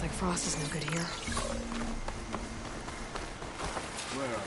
Looks like Frost is no good here. Where are you?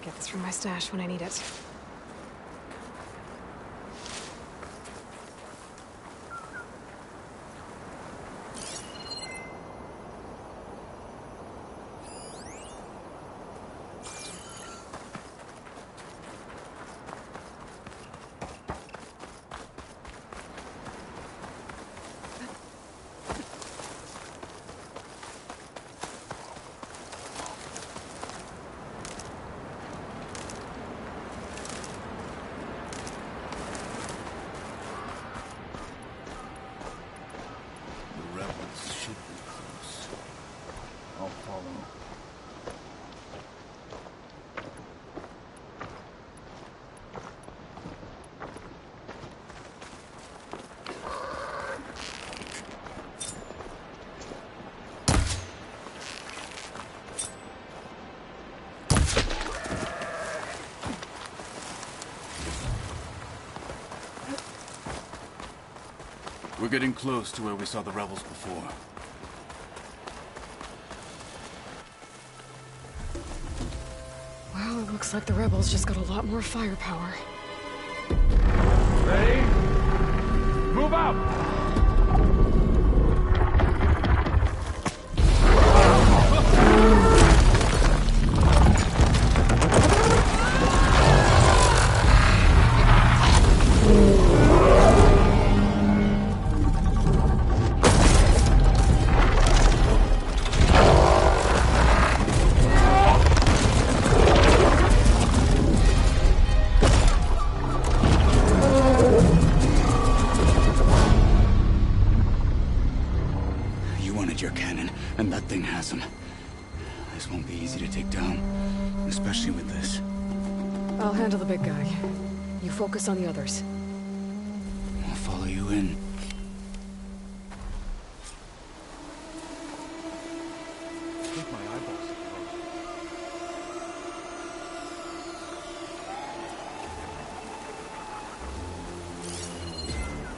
Get this from my stash when I need it. We're getting close to where we saw the rebels before. Well, it looks like the rebels just got a lot more firepower. Ready? Move out! Your cannon, and that thing has him. This won't be easy to take down, especially with this. I'll handle the big guy. You focus on the others. I'll follow you in. I think my eyeballs are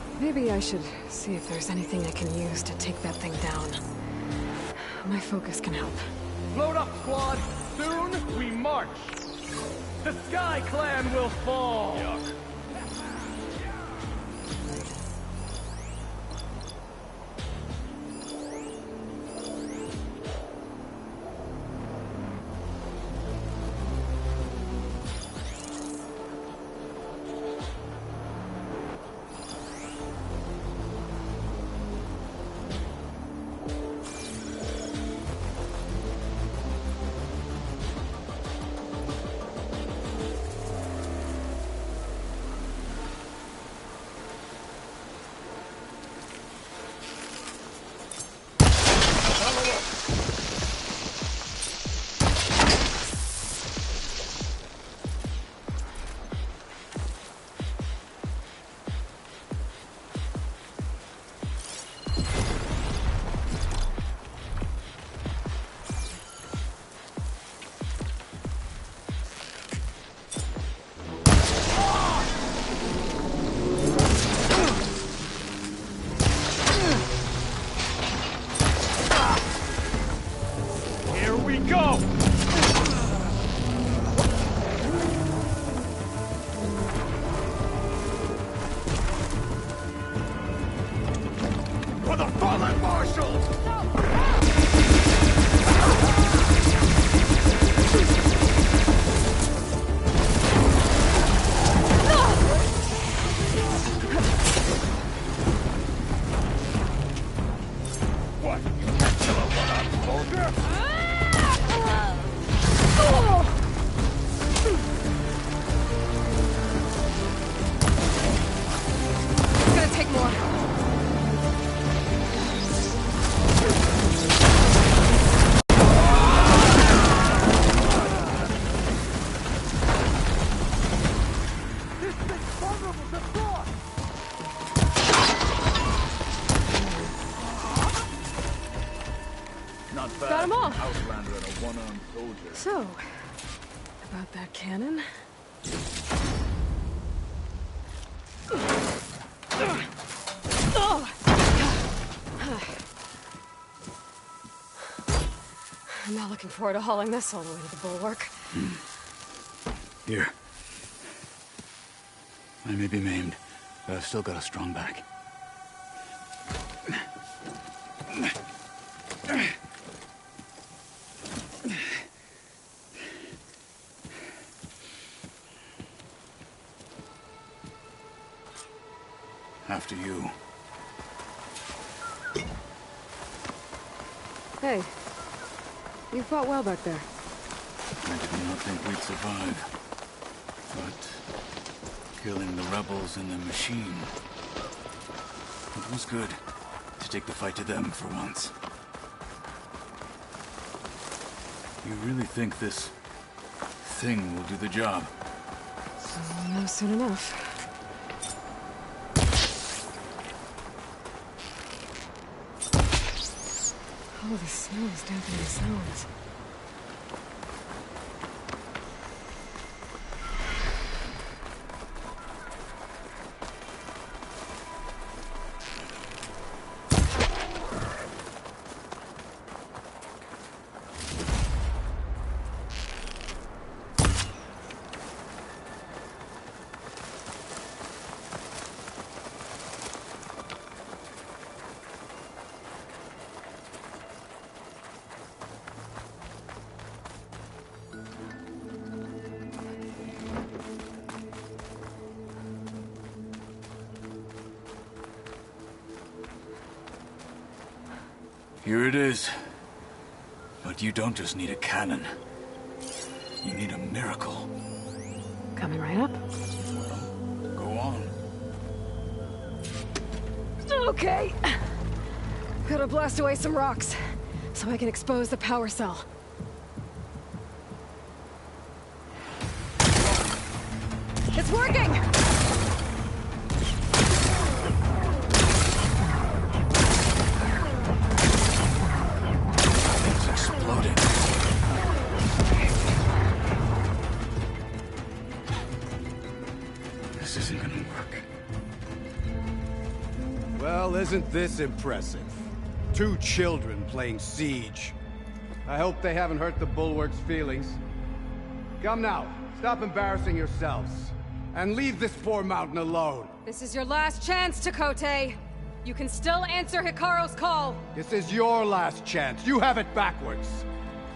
closed. Maybe I should see if there's anything I can use to take that thing down. My focus can help. Load up, squad! Soon we march! The Sky Clan will fall! Yuck. go! For the fallen marshals! What? You can't kill a one-armed soldier? It's gonna take more. Not bad. Got 'em all. Outlander and a one-armed soldier. So, about that cannon. I'm not looking forward to hauling this all the way to the bulwark. Here. I may be maimed, but I've still got a strong back. After you. Hey, you fought well back there. I did not think we'd survive. But killing the rebels and the machine, it was good to take the fight to them for once. You really think this thing will do the job? No, soon enough. Oh, the snow is dampening the sounds. Here it is. But you don't just need a cannon. You need a miracle. Coming right up. Well, go on. Okay. Gotta blast away some rocks, so I can expose the power cell. It's working! It's exploding. This isn't gonna work. Well, isn't this impressive? 2 children playing siege. I hope they haven't hurt the Bulwark's feelings. Come now, stop embarrassing yourselves. And leave this poor mountain alone. This is your last chance, Chakotay. You can still answer Hikaru's call. This is your last chance. You have it backwards.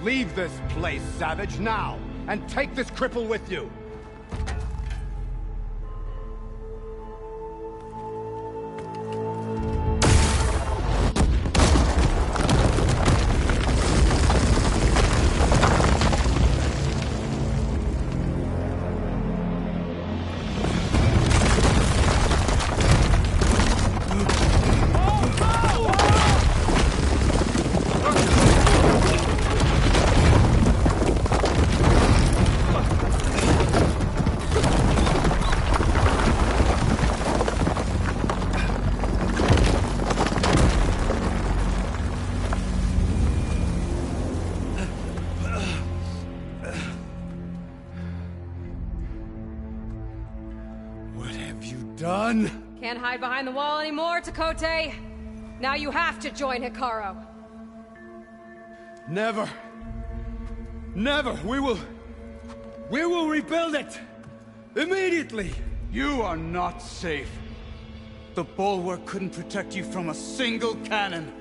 Leave this place, Savage, now. And take this cripple with you. Done? Can't hide behind the wall anymore, Chakotay. Now you have to join Hikaru. Never. Never! We will rebuild it! Immediately! You are not safe. The bulwark couldn't protect you from a single cannon,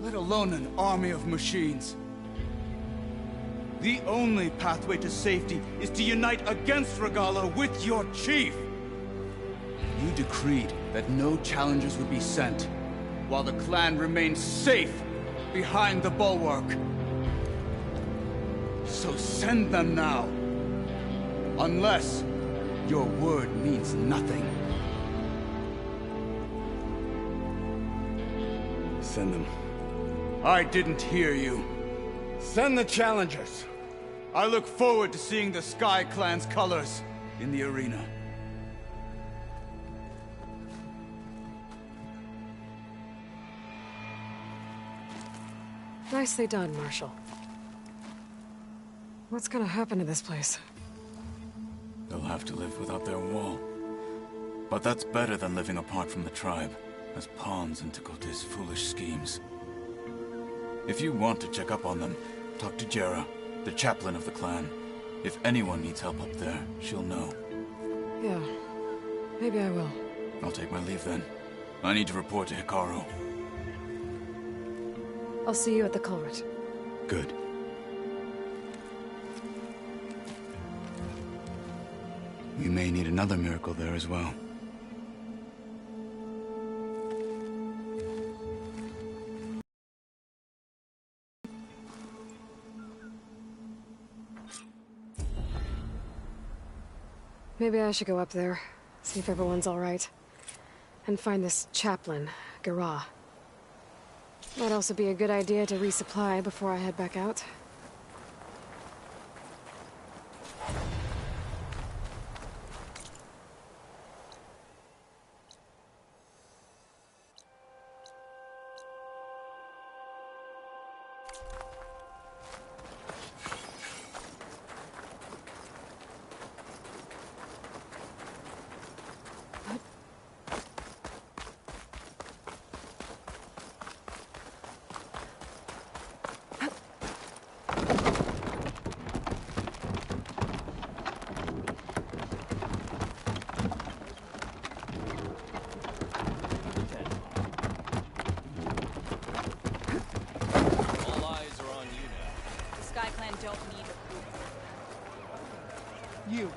let alone an army of machines. The only pathway to safety is to unite against Regala with your chief. You decreed that no challengers would be sent, while the clan remains safe behind the bulwark. So send them now. Unless your word means nothing. Send them. I didn't hear you. Send the challengers. I look forward to seeing the Sky Clan's colors in the arena. Nicely done, Marshal. What's gonna happen to this place? They'll have to live without their wall. But that's better than living apart from the tribe, as pawns in Tekote's foolish schemes. If you want to check up on them, talk to Jera, the chaplain of the clan. If anyone needs help up there, she'll know. Yeah, maybe I will. I'll take my leave then. I need to report to Hikaru. I'll see you at the culvert. Good. We may need another miracle there as well. Maybe I should go up there, see if everyone's all right. And find this chaplain, Garah. Might also be a good idea to resupply before I head back out. You,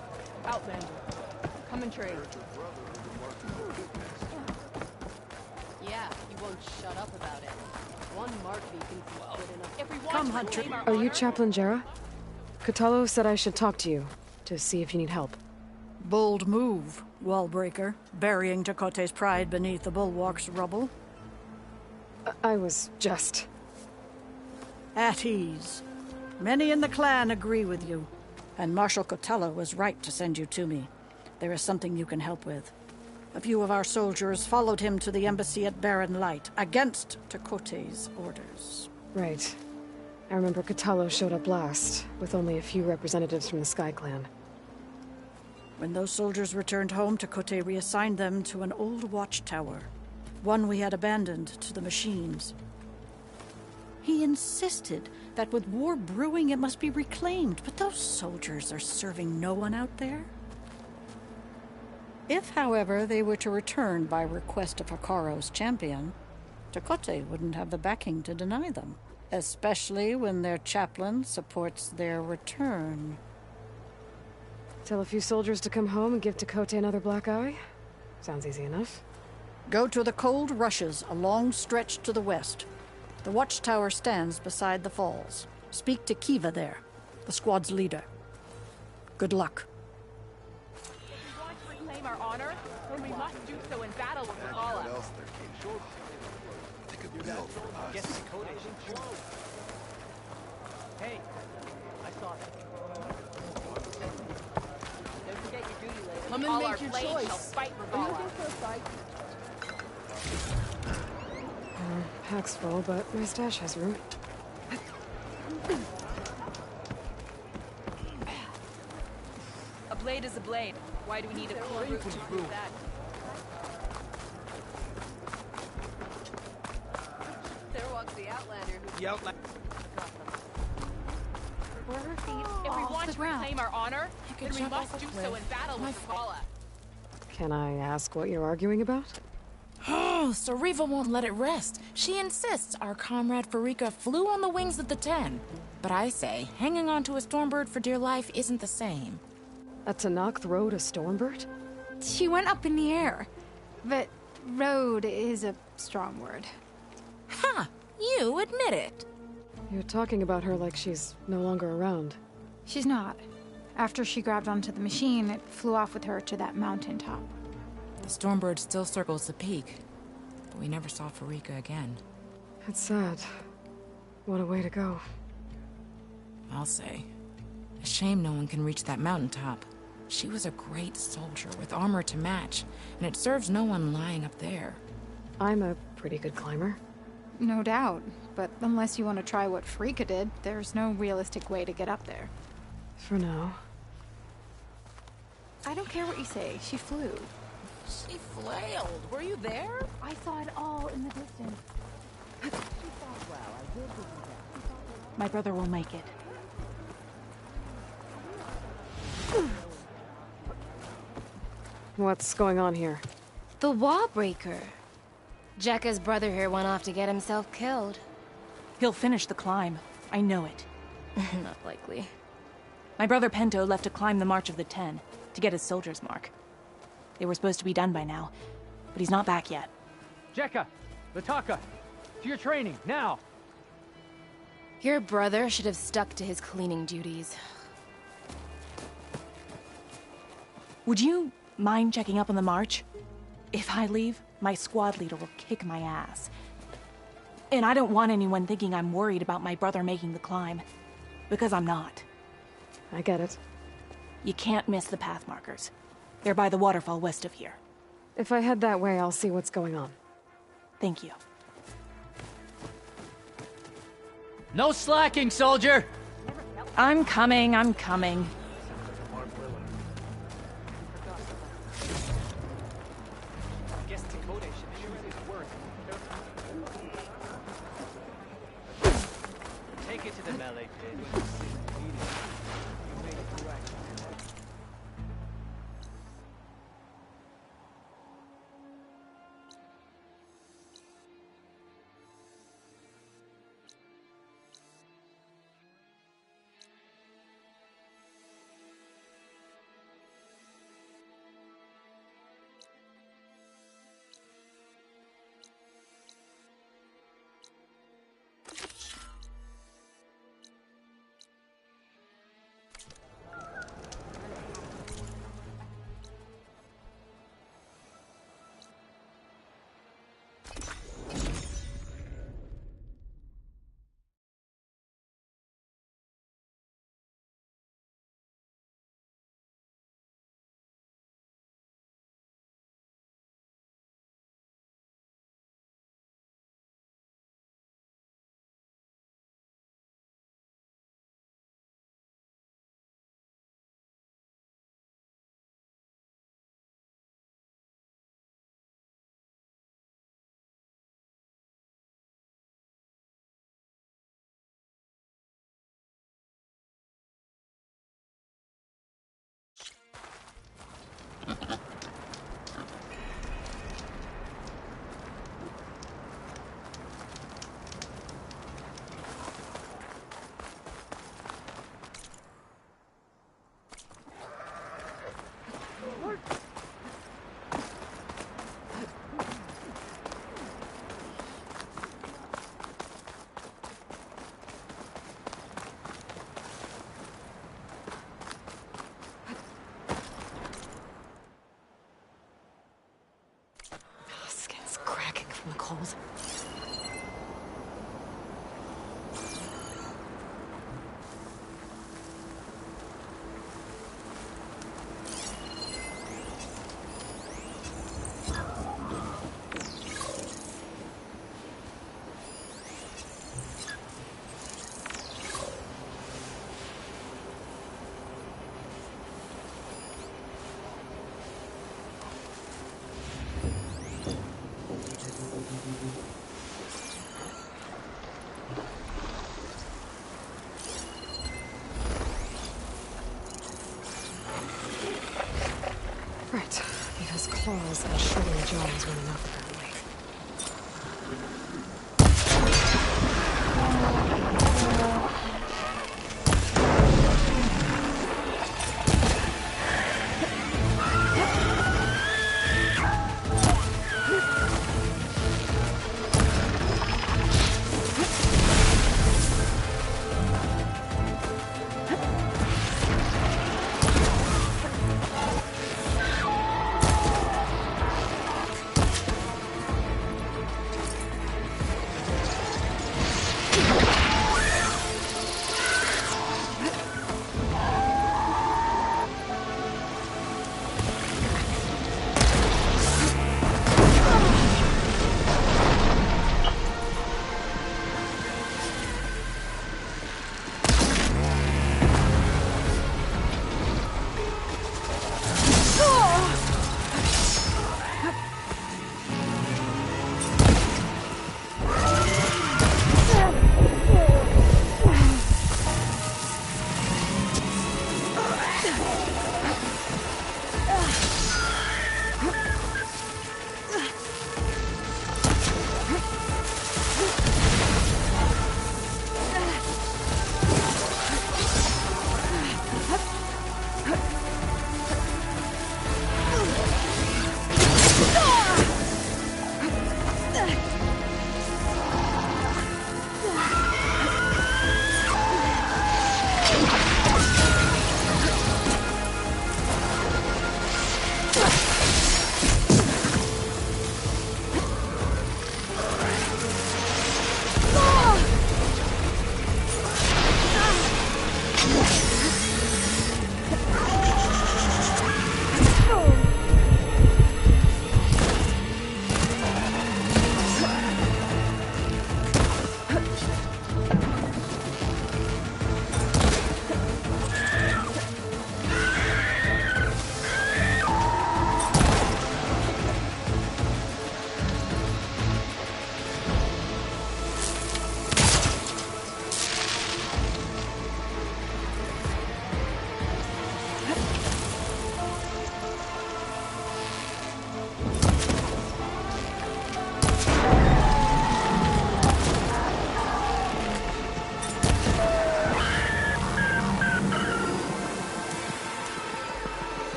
Outlander, come and trade. Yeah, you won't shut up about it. One mark thinks he's good enough. Everyone, Come, Hunter. Are you Chaplain Jera? Kotalo said I should talk to you, to see if you need help. Bold move, Wallbreaker, burying Tekote's pride beneath the bulwark's rubble. I was just... At ease. Many in the clan agree with you, and Marshal Kotalo was right to send you to me. There is something you can help with. A few of our soldiers followed him to the embassy at Barren Light, against Tekote's orders. Right. I remember Kotalo showed up last, with only a few representatives from the Sky Clan. When those soldiers returned home, Tekote reassigned them to an old watchtower, one we had abandoned to the machines. He insisted that with war brewing it must be reclaimed, but those soldiers are serving no one out there. If, however, they were to return by request of Hikaru's champion, Tekote wouldn't have the backing to deny them, especially when their chaplain supports their return. Tell a few soldiers to come home and give Tekote another black eye? Sounds easy enough. Go to the cold rushes, a long stretch to the west. The watchtower stands beside the falls. Speak to Kiva there, the squad's leader. Good luck. If we want to reclaim our honor, then we must do so in battle with Regala. They could build for us. Hey, I saw that. Don't forget your duty, lady. Come and All make our your blades choice. shall fight Are you Regala. looking for a fight? Pack's full, but my stash has room. A blade is a blade. Why do we need a cool root to prove that? There walks the Outlander who... The Outlander. where her feet If we off want the to ground. reclaim our honor, could then we jump must off a do so cliff. in battle with Zavala. Can I ask what you're arguing about? Oh, Sariva won't let it rest. She insists our comrade Farika flew on the wings of the 10. But I say, hanging onto a Stormbird for dear life isn't the same. A Tanakh rode a Stormbird? She went up in the air. But road is a strong word. Ha! You admit it. You're talking about her like she's no longer around. She's not. After she grabbed onto the machine, it flew off with her to that mountain top. The Stormbird still circles the peak, but we never saw Farika again. It's sad. What a way to go. I'll say. A shame no one can reach that mountaintop. She was a great soldier with armor to match, and it serves no one lying up there. I'm a pretty good climber. No doubt. But unless you want to try what Frika did, there's no realistic way to get up there. For now. I don't care what you say. She flew. She flailed. Were you there? I saw it all in the distance. My brother will make it. What's going on here? The wall breaker. Jekka's brother here went off to get himself killed. He'll finish the climb. I know it. Not likely. My brother Pento left to climb the March of the 10, to get his soldier's mark. They were supposed to be done by now, but he's not back yet. Jekka! Lataka! To your training, now! Your brother should have stuck to his cleaning duties. Would you mind checking up on the march? If I leave, my squad leader will kick my ass. And I don't want anyone thinking I'm worried about my brother making the climb. Because I'm not. I get it. You can't miss the path markers. They're by the waterfall west of here. If I head that way, I'll see what's going on. Thank you. No slacking, soldier! I'm coming, I'm coming. Take it to the melee pit. Skin's cracking from the cold. claws and shredding jaws weren't enough, apparently.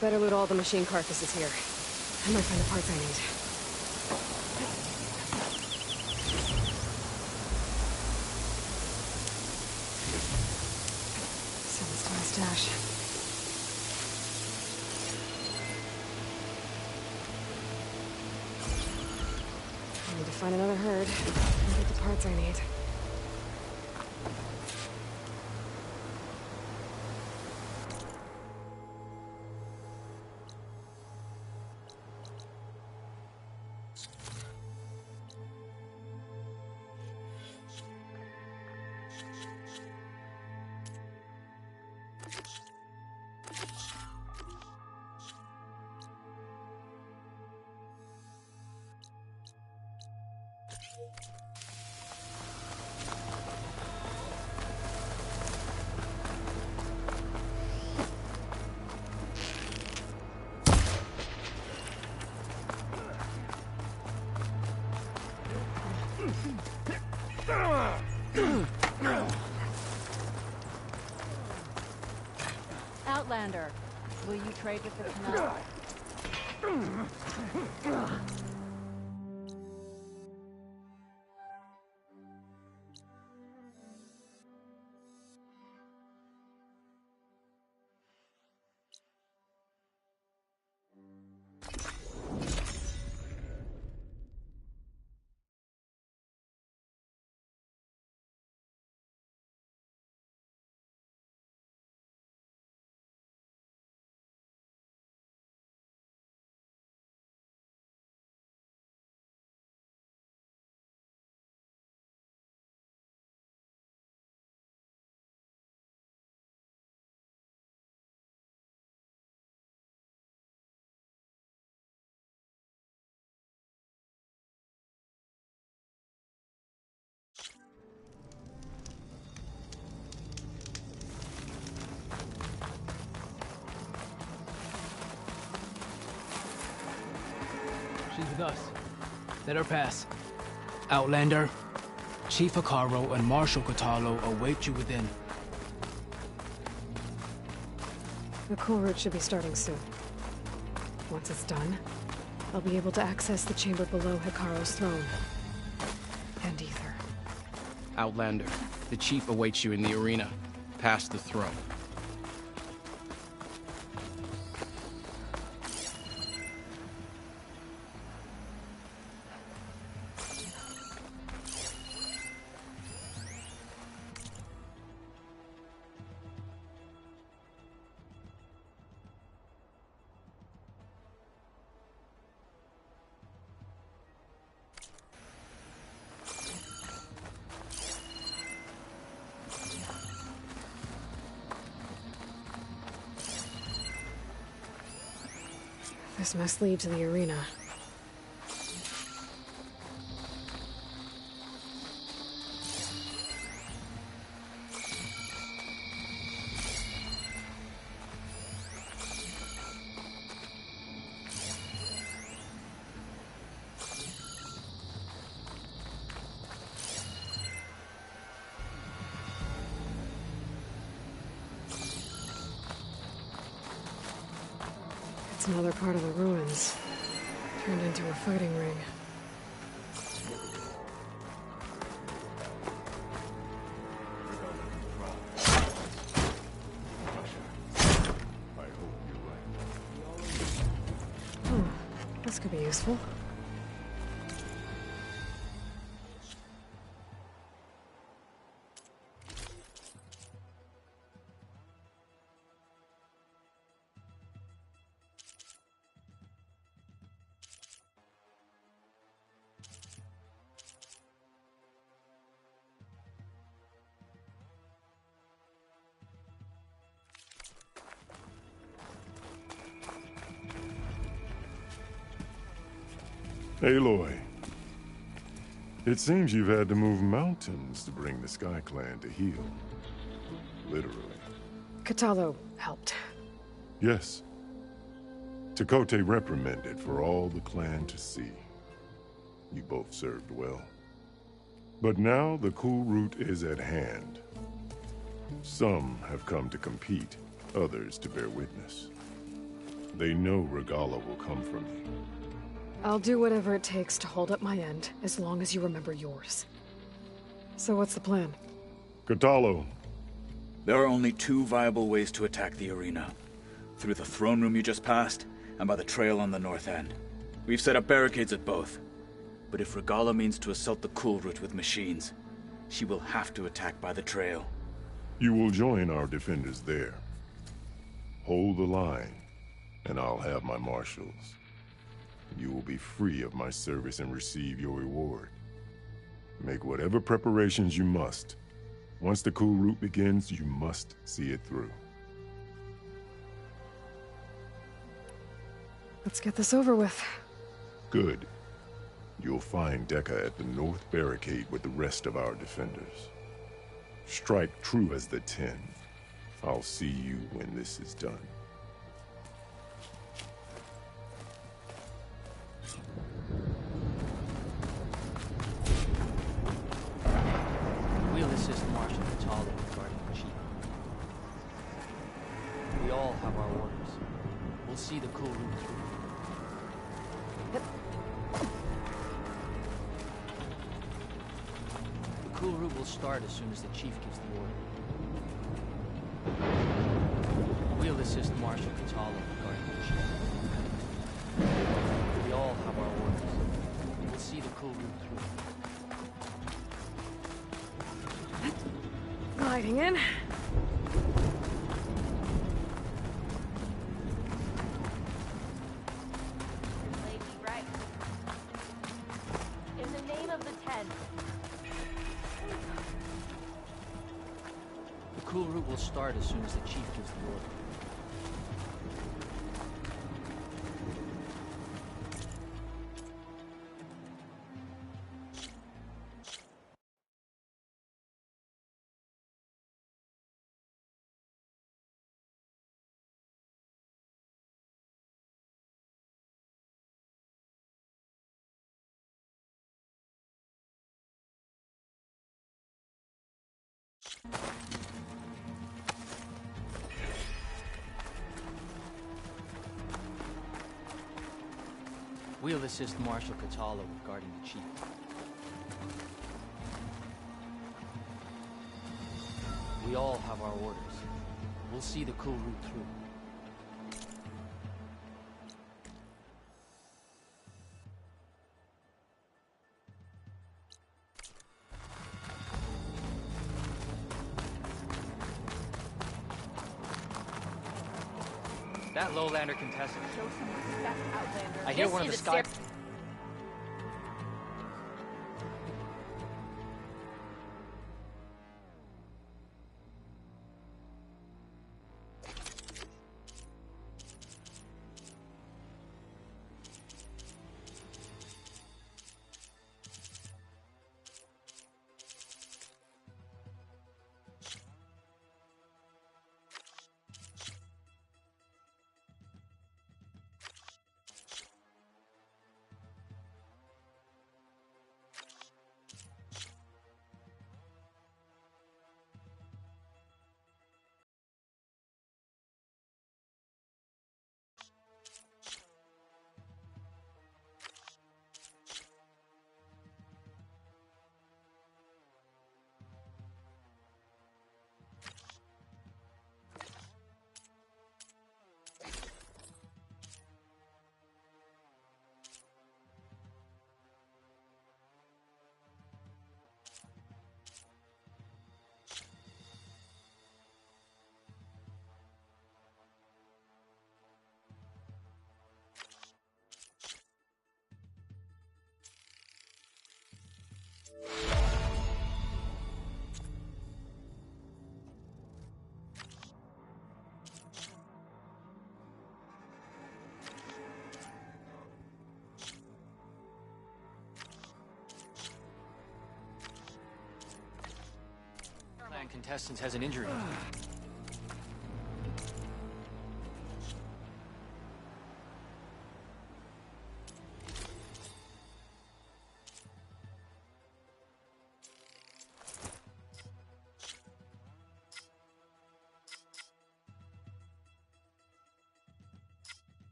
Better loot all the machine carcasses here. I might find the parts I need. Someone's to my stash. I need to find another herd and get the parts I need. Outlander, will you trade with the canal? with us. Let her pass. Outlander, Chief Hikaru and Marshal Katalo await you within. The cool route should be starting soon. Once it's done, I'll be able to access the chamber below Hikaru's throne. And Ether. Outlander, the Chief awaits you in the arena, past the throne. This must lead to the arena. It's another part of the ruins, turned into a fighting ring. Oh, this could be useful. Aloy, it seems you've had to move mountains to bring the Sky Clan to heel. Literally. Katalo helped. Yes. Tekote reprimanded for all the clan to see. You both served well. But now the cool route is at hand. Some have come to compete, others to bear witness. They know Regala will come from you. I'll do whatever it takes to hold up my end, as long as you remember yours. So what's the plan? Katalo. There are only two viable ways to attack the arena. Through the throne room you just passed, and by the trail on the north end. We've set up barricades at both. But if Regala means to assault the cool route with machines, she will have to attack by the trail. You will join our defenders there. Hold the line, and I'll have my marshals. You will be free of my service and receive your reward. Make whatever preparations you must. Once the cool route begins, you must see it through. Let's get this over with. Good. You'll find Dekka at the north barricade with the rest of our defenders. Strike true as the 10. I'll see you when this is done. We'll assist Marshal Katalo regarding the Chief. We all have our orders. We'll see the cool route through. The cool route will start as soon as the Chief gives the order. We'll assist Marshal Katalo regarding the Chief. We all have our orders. We'll see the cool route through. Gliding in. Lady right. In the name of the 10. The cool route will start as soon as the Chief gives the order. We'll assist Marshal Catala with guarding the chief. We all have our orders. We'll see the coup route through. That lowlander contestant. Show some respect, Outlander. I hear one of the sky. Clan contestants has an injury.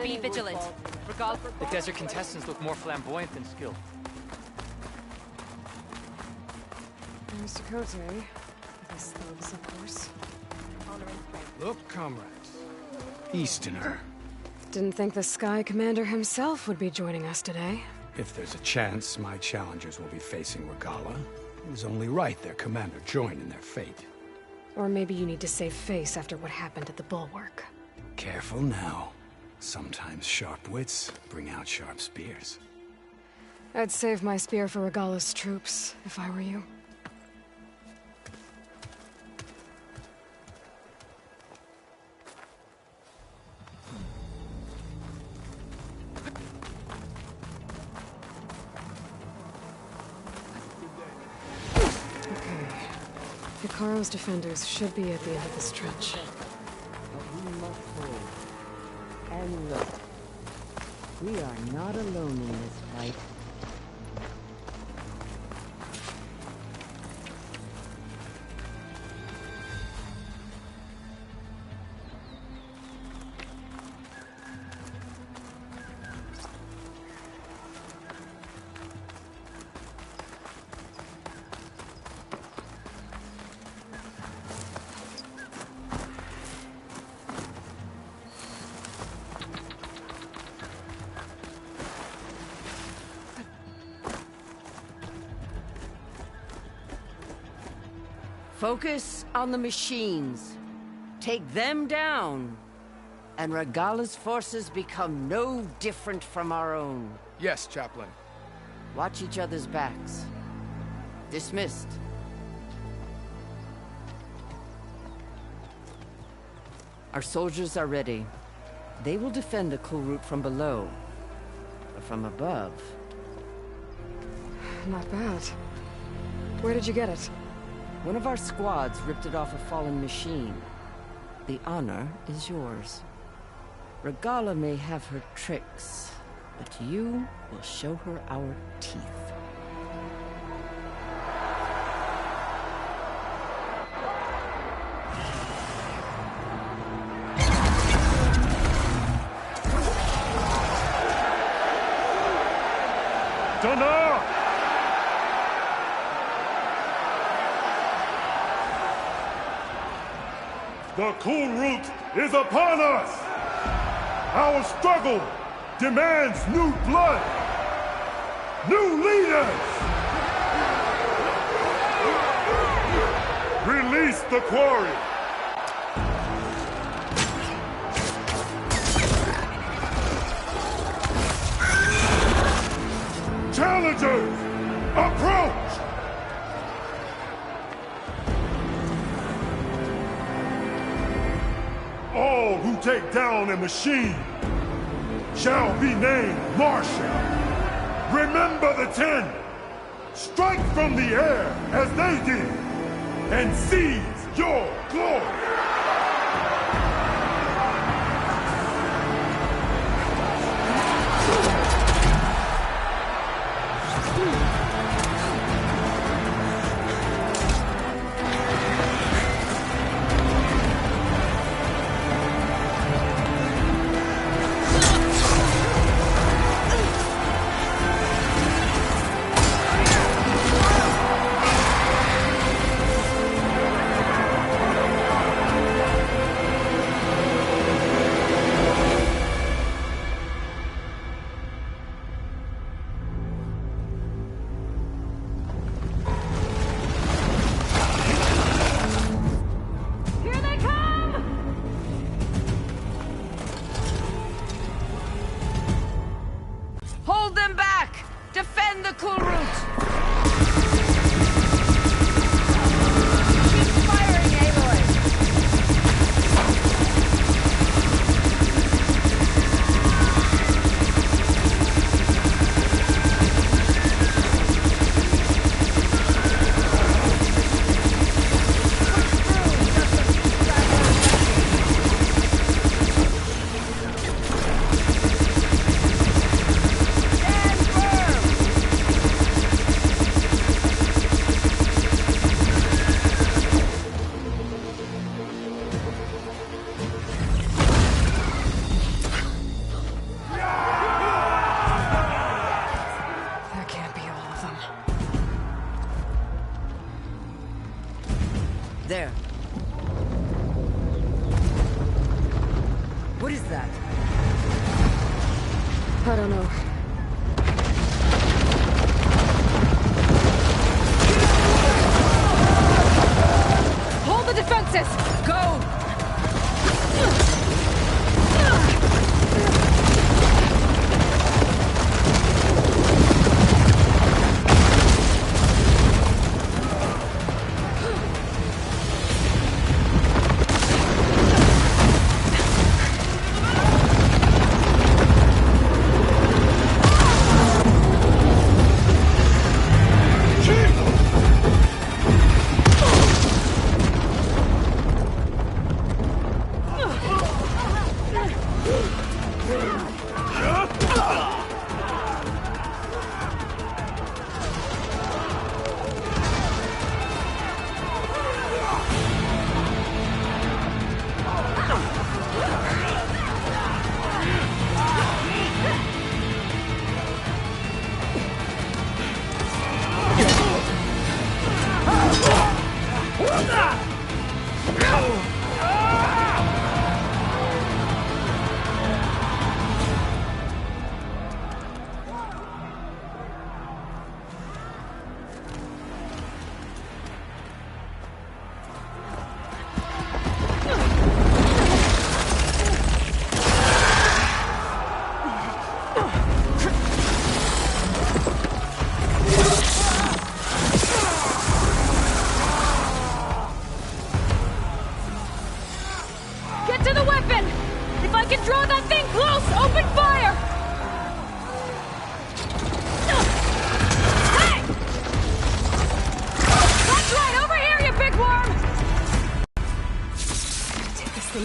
Be vigilant. The desert contestants look more flamboyant than skilled. There's Dakota. This thugs, of course. Look, comrades. Easterner. Didn't think the Sky Commander himself would be joining us today. If there's a chance my challengers will be facing Regala, it was only right their commander joined in their fate. Or maybe you need to save face after what happened at the Bulwark. Careful now. Sometimes sharp wits bring out sharp spears. I'd save my spear for Regala's troops, if I were you. Okay. Hikaru's defenders should be at the end of this trench. And look, we are not alone in this fight. Focus on the machines. Take them down, and Regala's forces become no different from our own. Yes, Chaplain. Watch each other's backs. Dismissed. Our soldiers are ready. They will defend the cool route from below. But from above... not bad. Where did you get it? One of our squads ripped it off a fallen machine. The honor is yours. Regala may have her tricks, but you will show her our teeth. Donna! The cool route is upon us! Our struggle demands new blood! New leaders! Release the quarry! Challengers, approach! All who take down a machine shall be named Marshal. Remember the 10. Strike from the air as they did and seize your glory. Hold them back! Defend the cool route! Keep firing, Aloy! That can't be all of them. There. What is that? I don't know. Hold the defenses! Go!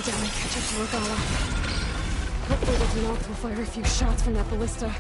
down and catch up to Regala. Hopefully the Gnoth will fire a few shots from that ballista.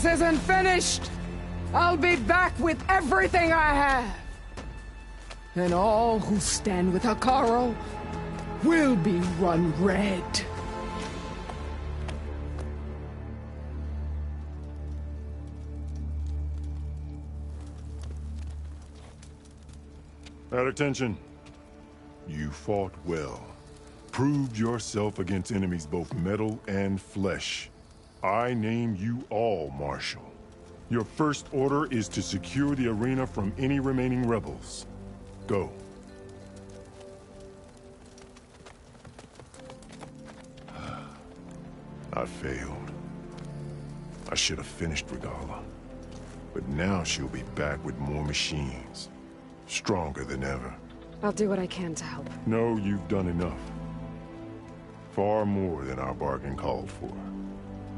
This isn't finished! I'll be back with everything I have! And all who stand with Hekarro will be run red. At attention. You fought well. Proved yourself against enemies both metal and flesh. I name you all Marshal. Your first order is to secure the arena from any remaining rebels. Go. I failed. I should have finished Regala. But now she'll be back with more machines. Stronger than ever. I'll do what I can to help. No, you've done enough. Far more than our bargain called for.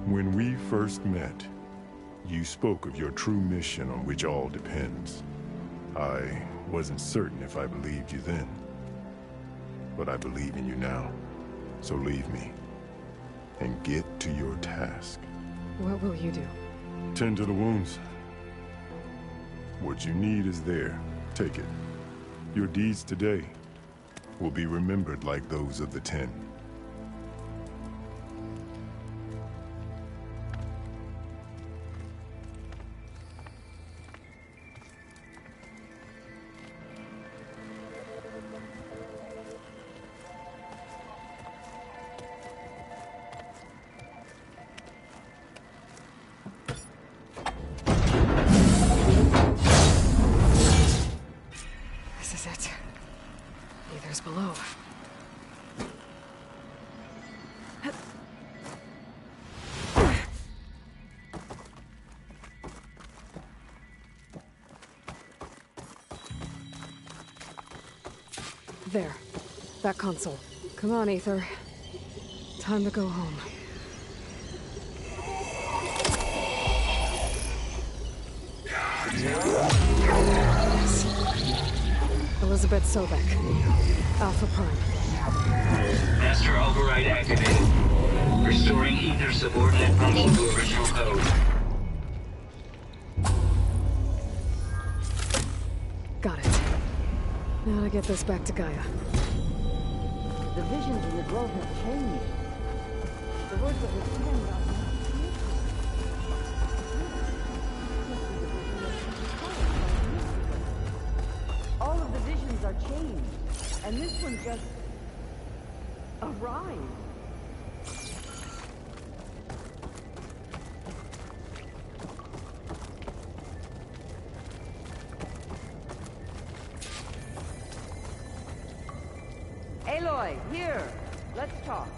When we first met, you spoke of your true mission on which all depends. I wasn't certain if I believed you then, but I believe in you now. So leave me, and get to your task. What will you do? Tend to the wounds. What you need is there. Take it. Your deeds today will be remembered like those of the 10. This is it. Ether's below. There. That console. Come on, Ether. Time to go home. Yes. Elizabeth Sobek. Alpha Prime. Master override activated. Restoring Ether subordinate function to original code. Got it. Now to get this back to Gaia. The visions in the grove have changed. The words of the 10 are all of the visions are changed, and this one just arrived. Aloy, here. Let's talk.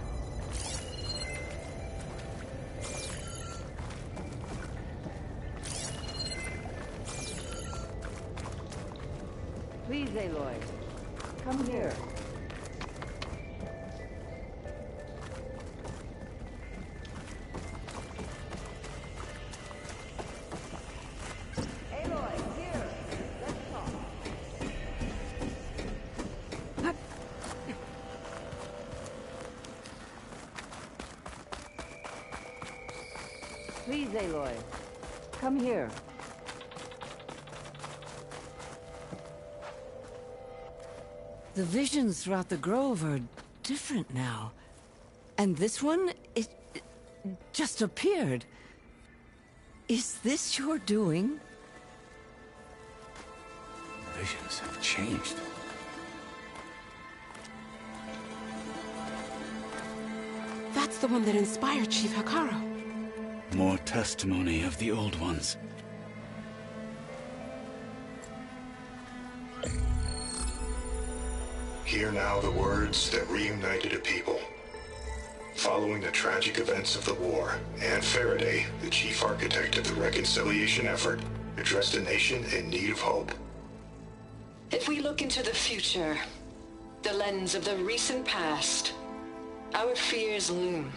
Please, Aloy. Come here. Aloy, here. Let's talk. Please, Aloy. Come here. The visions throughout the grove are different now. And this one, it just appeared. Is this your doing? Visions have changed. That's the one that inspired Chief Hikaru. More testimony of the old ones. Hear now the words that reunited a people. Following the tragic events of the war, Anne Faraday, the chief architect of the reconciliation effort, addressed a nation in need of hope. If we look into the future, the lens of the recent past, our fears loom.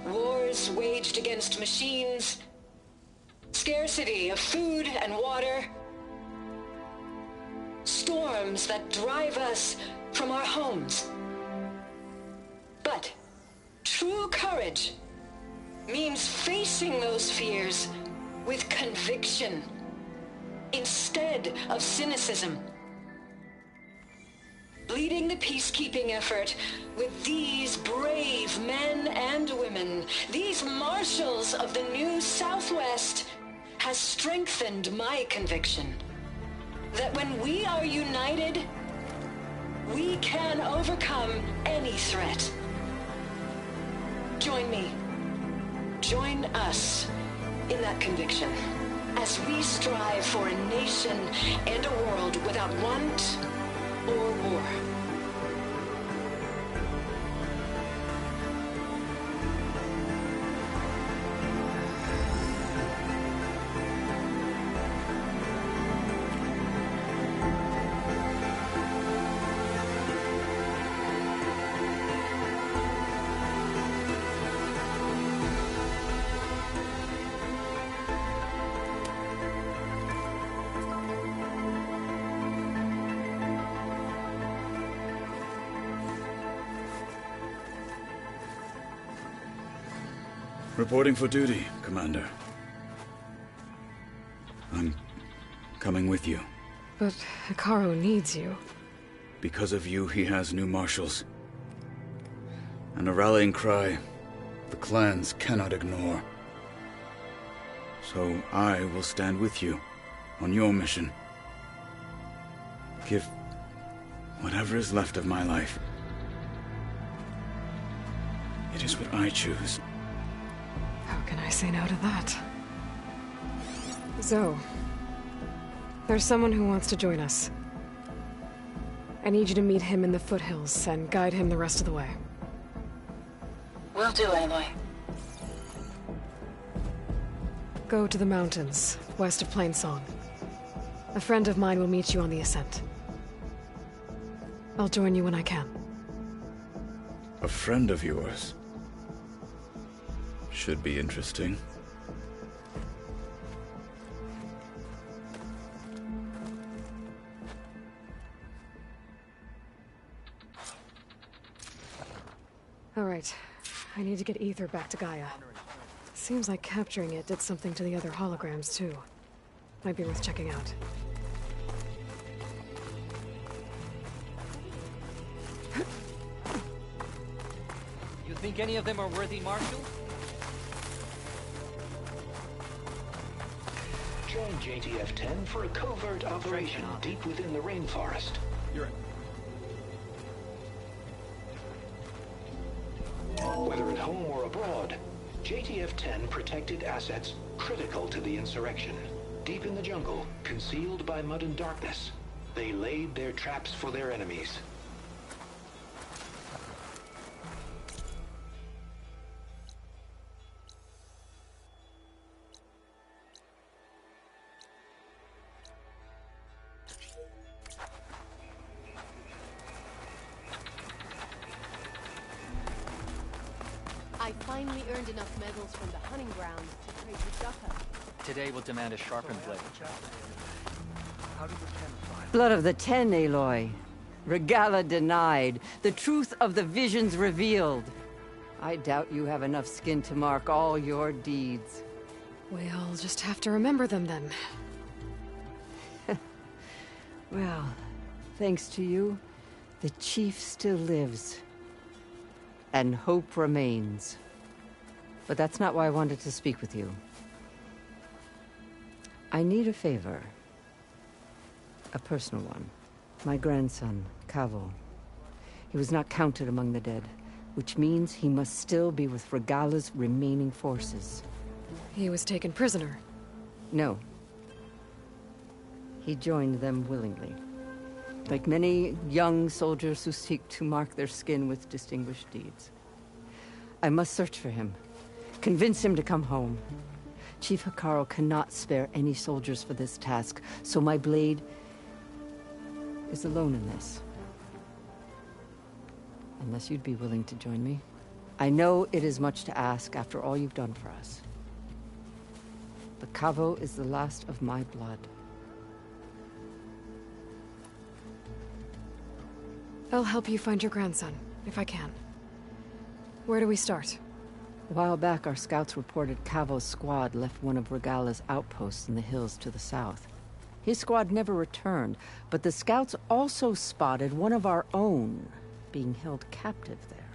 Wars waged against machines, scarcity of food and water, storms that drive us from our homes. But true courage means facing those fears with conviction instead of cynicism. Leading the peacekeeping effort with these brave men and women, these marshals of the new Southwest, has strengthened my conviction that when we are united, we can overcome any threat. Join me. Join us in that conviction as we strive for a nation and a world without want or war. Reporting for duty, Commander. I'm coming with you. But Hikaru needs you. Because of you, he has new marshals. And a rallying cry the clans cannot ignore. So I will stand with you on your mission. Give whatever is left of my life. It is what I choose. How can I say no to that? Zoe, there's someone who wants to join us. I need you to meet him in the foothills and guide him the rest of the way. Will do, Aloy. Go to the mountains, west of Plainsong. A friend of mine will meet you on the ascent. I'll join you when I can. A friend of yours? Should be interesting. All right. I need to get Ether back to Gaia. Seems like capturing it did something to the other holograms, too. Might be worth checking out. You think any of them are worthy marshals? Join JTF-10 for a covert operation deep within the rainforest. You're Whether at home or abroad, JTF-10 protected assets critical to the insurrection. Deep in the jungle, concealed by mud and darkness, they laid their traps for their enemies. I finally earned enough medals from the hunting grounds to trade with Ducka. Today we'll demand a sharpened blade. Blood of the Ten, Aloy. Regala denied. The truth of the visions revealed. I doubt you have enough skin to mark all your deeds. We'll just have to remember them then. Well, thanks to you, the Chief still lives. And hope remains. But that's not why I wanted to speak with you. I need a favor. A personal one. My grandson, Cavo. He was not counted among the dead, which means he must still be with Regala's remaining forces. He was taken prisoner. No. He joined them willingly. Like many young soldiers who seek to mark their skin with distinguished deeds. I must search for him. Convince him to come home. Chief Hikaru cannot spare any soldiers for this task, so my blade is alone in this. Unless you'd be willing to join me. I know it is much to ask after all you've done for us. But Cavo is the last of my blood. I'll help you find your grandson, if I can. Where do we start? A while back, our scouts reported Cavo's squad left one of Regala's outposts in the hills to the south. His squad never returned, but the scouts also spotted one of our own being held captive there.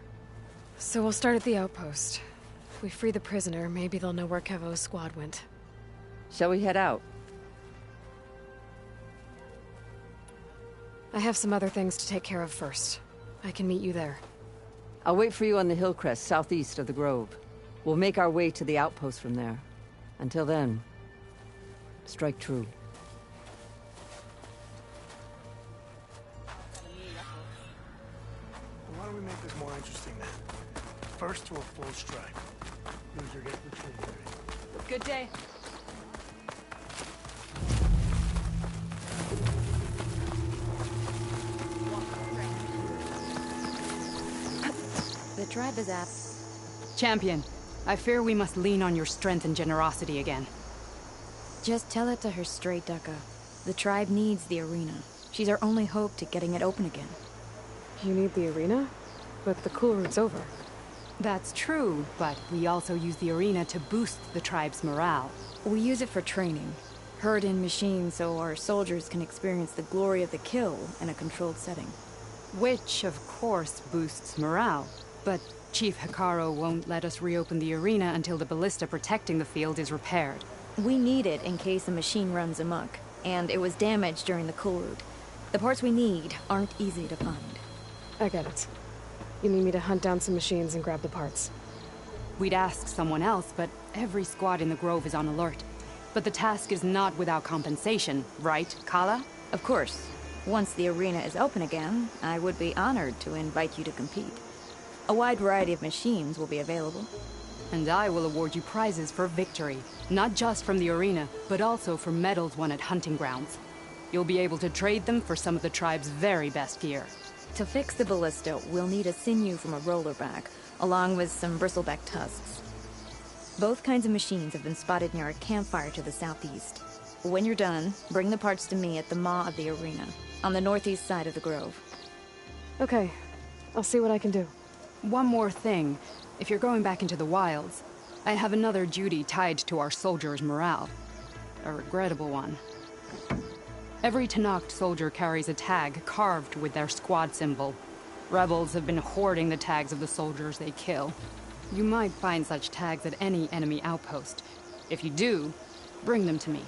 So we'll start at the outpost. If we free the prisoner, maybe they'll know where Cavo's squad went. Shall we head out? I have some other things to take care of first. I can meet you there. I'll wait for you on the hill crest southeast of the grove. We'll make our way to the outpost from there. Until then, strike true. Why don't we make this more interesting then? First to a full strike. Loser gets the tree. Good day. The tribe is apt. Champion, I fear we must lean on your strength and generosity again. Just tell it to her straight, Ducka. The tribe needs the arena. She's our only hope to getting it open again. You need the arena? But the cool route's over. That's true, but we also use the arena to boost the tribe's morale. We use it for training. Herd in machines so our soldiers can experience the glory of the kill in a controlled setting. Which, of course, boosts morale. But Chief Hikaru won't let us reopen the arena until the ballista protecting the field is repaired. We need it in case a machine runs amok, and it was damaged during the cool route. The parts we need aren't easy to find. I get it. You need me to hunt down some machines and grab the parts. We'd ask someone else, but every squad in the Grove is on alert. But the task is not without compensation, right, Kala? Of course. Once the arena is open again, I would be honored to invite you to compete. A wide variety of machines will be available. And I will award you prizes for victory, not just from the arena, but also for medals won at hunting grounds. You'll be able to trade them for some of the tribe's very best gear. To fix the ballista, we'll need a sinew from a rollerback, along with some bristleback tusks. Both kinds of machines have been spotted near a campfire to the southeast. When you're done, bring the parts to me at the maw of the arena, on the northeast side of the grove. Okay, I'll see what I can do. One more thing. If you're going back into the wilds, I have another duty tied to our soldiers' morale. A regrettable one. Every Tenakth soldier carries a tag carved with their squad symbol. Rebels have been hoarding the tags of the soldiers they kill. You might find such tags at any enemy outpost. If you do, bring them to me.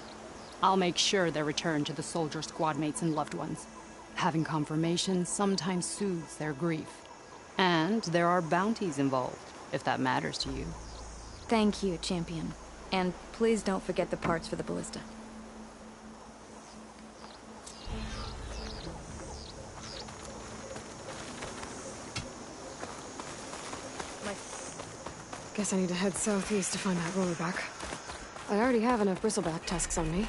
I'll make sure they're returned to the soldier squad mates and loved ones. Having confirmation sometimes soothes their grief. And there are bounties involved, if that matters to you. Thank you, Champion. And please don't forget the parts for the ballista. Guess I need to head southeast to find that rollerback. I already have enough bristleback tusks on me.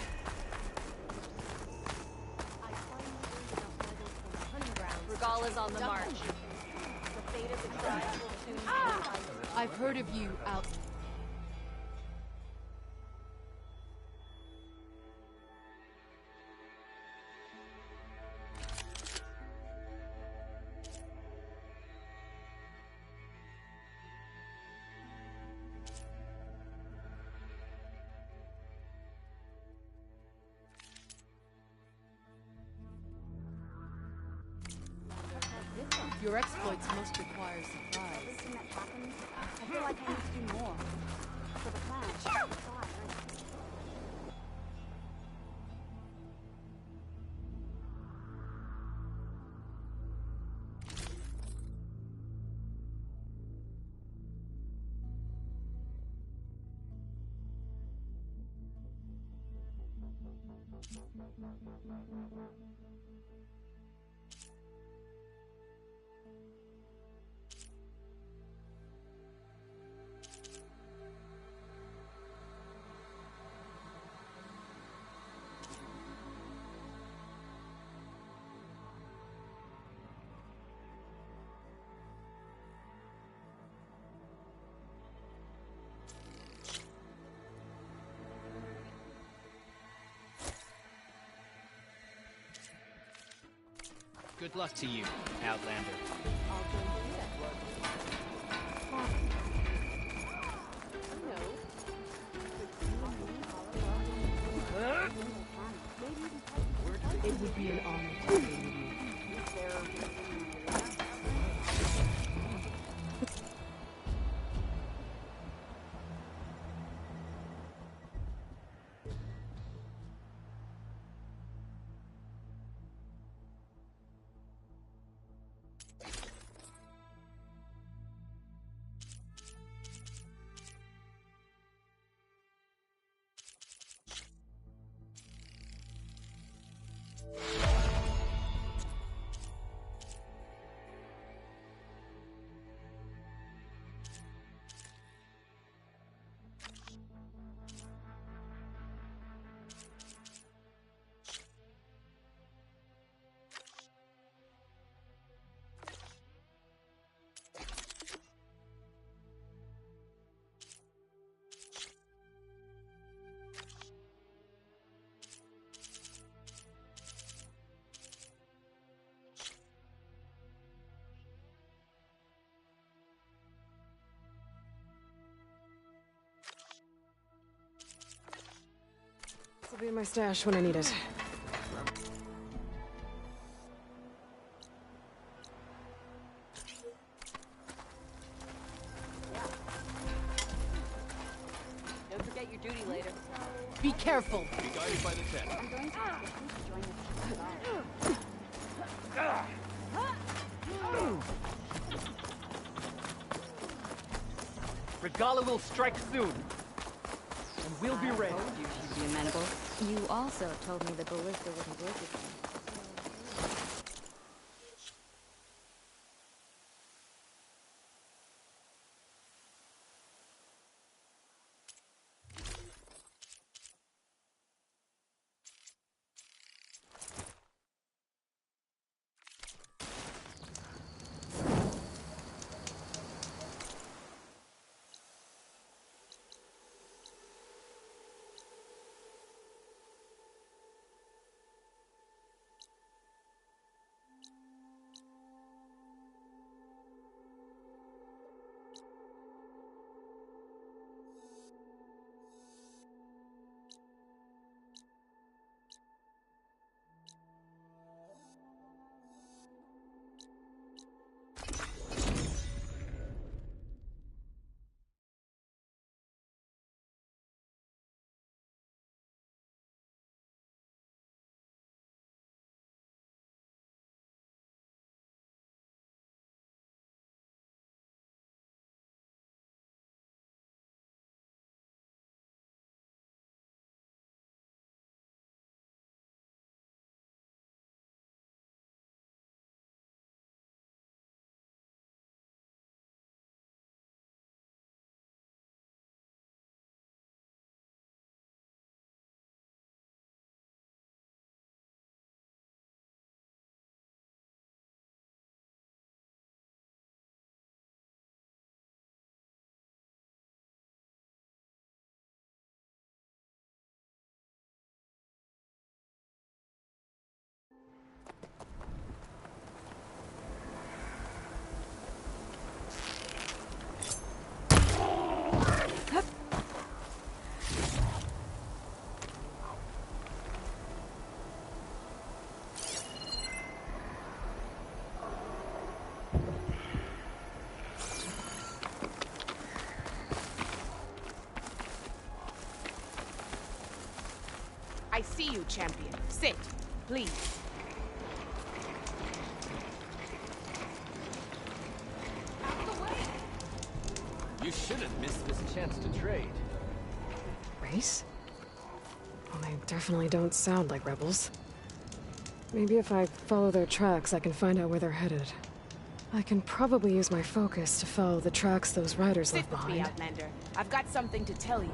Regala's on the march. The fate of the tribe will soon be decided. I've heard of you out. Your exploits must require surprise. Everything that happens, I feel like I need to do more. For the plan. That's all I learned. Good luck to you, Outlander. It would be an honor to be with you. It'll be in my stash when I need it. Don't forget your duty later. Be careful. Be guided by the tent. I'm going to join Regala will strike soon. And we'll be ready. I told you she'd be amenable. You also told me the ballista wouldn't work again. I see you, champion. Sit, please. You shouldn't miss this chance to trade. Race? Well, they definitely don't sound like rebels. Maybe if I follow their tracks, I can find out where they're headed. I can probably use my focus to follow the tracks those riders left Sit with me, behind. Outlander. I've got something to tell you.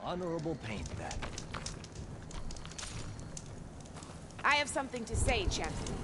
Honorable paint, that. I have something to say, champion.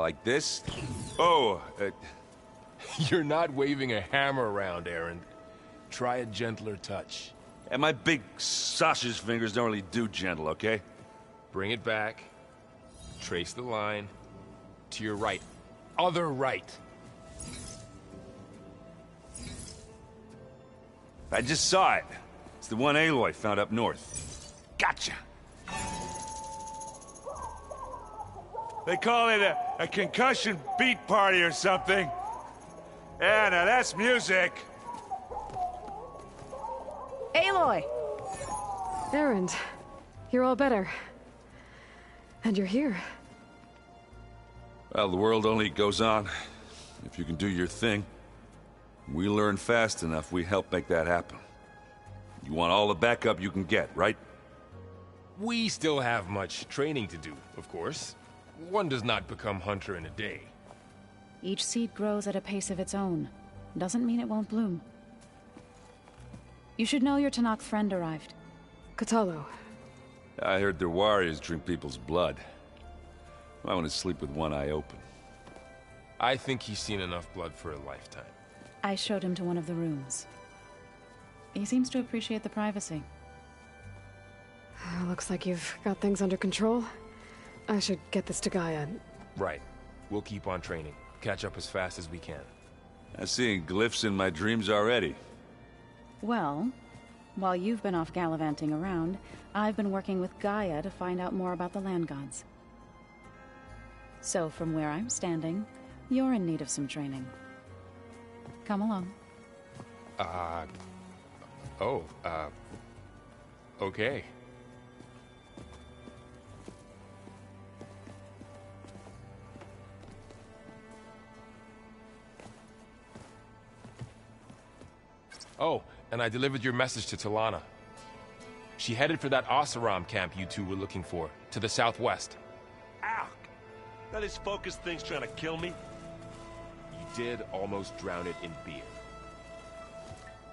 like this. Oh, You're not waving a hammer around, Aaron. Try a gentler touch. And my big sausage fingers don't really do gentle, okay? Bring it back. Trace the line. To your right. Other right. I just saw it. It's the one Aloy found up north. Gotcha! They call it a concussion beat party or something. Yeah, now that's music. Aloy! Erend, you're all better. And you're here. Well, the world only goes on if you can do your thing. We learn fast enough, we help make that happen. You want all the backup you can get, right? We still have much training to do, of course. One does not become hunter in a day. Each seed grows at a pace of its own. Doesn't mean it won't bloom. You should know your Tanakh friend arrived. Kotallo. I heard their warriors drink people's blood. I want to sleep with one eye open. I think he's seen enough blood for a lifetime. I showed him to one of the rooms. He seems to appreciate the privacy. Looks like you've got things under control. I should get this to Gaia. Right. We'll keep on training. Catch up as fast as we can. I'm seeing glyphs in my dreams already. Well, while you've been off gallivanting around, I've been working with Gaia to find out more about the land gods. So from where I'm standing, you're in need of some training. Come along. Okay. Oh, and I delivered your message to Talana. She headed for that Oseram camp you two were looking for, to the southwest. Ow! That is focused things trying to kill me? You did almost drown it in beer.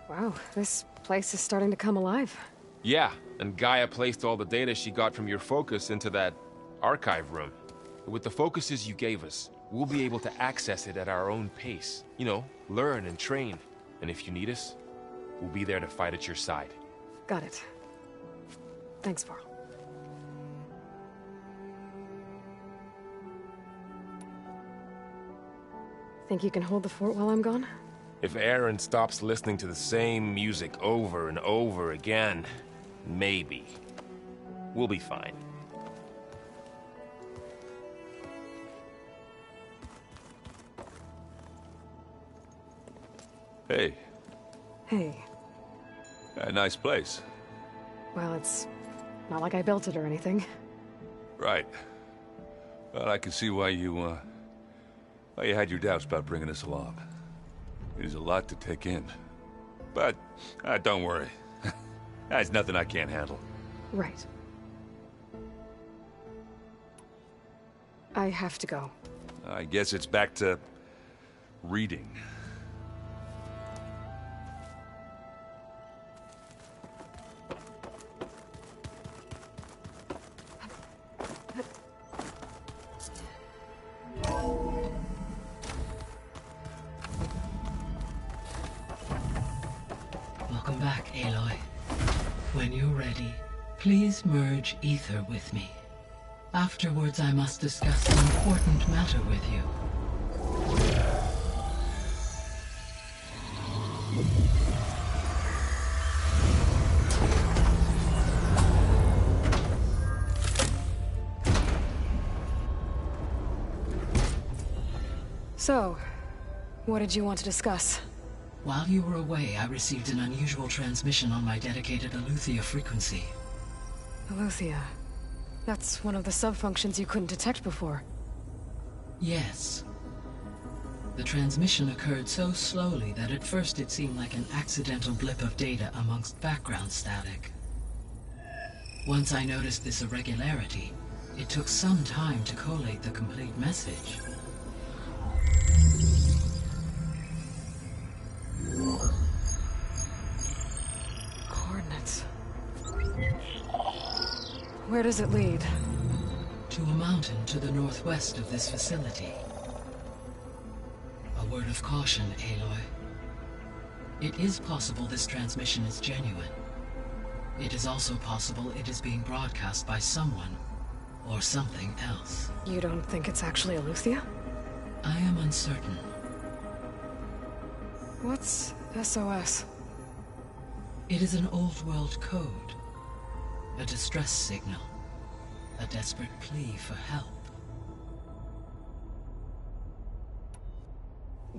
Wow, this place is starting to come alive. Yeah, and Gaia placed all the data she got from your focus into that archive room. With the focuses you gave us, we'll be able to access it at our own pace. You know, learn and train. And if you need us, we'll be there to fight at your side. Got it. Thanks, Varl. Think you can hold the fort while I'm gone? If Aaron stops listening to the same music over and over again, maybe. We'll be fine. Hey. Hey. A nice place. Well, it's not like I built it or anything. Right. Well, I can see why you had your doubts about bringing us along. It is a lot to take in. But, don't worry. There's nothing I can't handle. Right. I have to go. I guess it's back to reading. Welcome back, Aloy. When you're ready, please merge ether with me. Afterwards, I must discuss an important matter with you. So, what did you want to discuss? While you were away, I received an unusual transmission on my dedicated Aletheia frequency. Aletheia. That's one of the sub-functions you couldn't detect before. Yes. The transmission occurred so slowly that at first it seemed like an accidental blip of data amongst background static. Once I noticed this irregularity, it took some time to collate the complete message. Coordinates. Where does it lead? to a mountain to the northwest of this facility. A word of caution, Aloy. It is possible this transmission is genuine. It is also possible it is being broadcast by someone or something else. You don't think it's actually Eleuthia? I am uncertain. What's SOS? It is an old-world code. A distress signal. A desperate plea for help.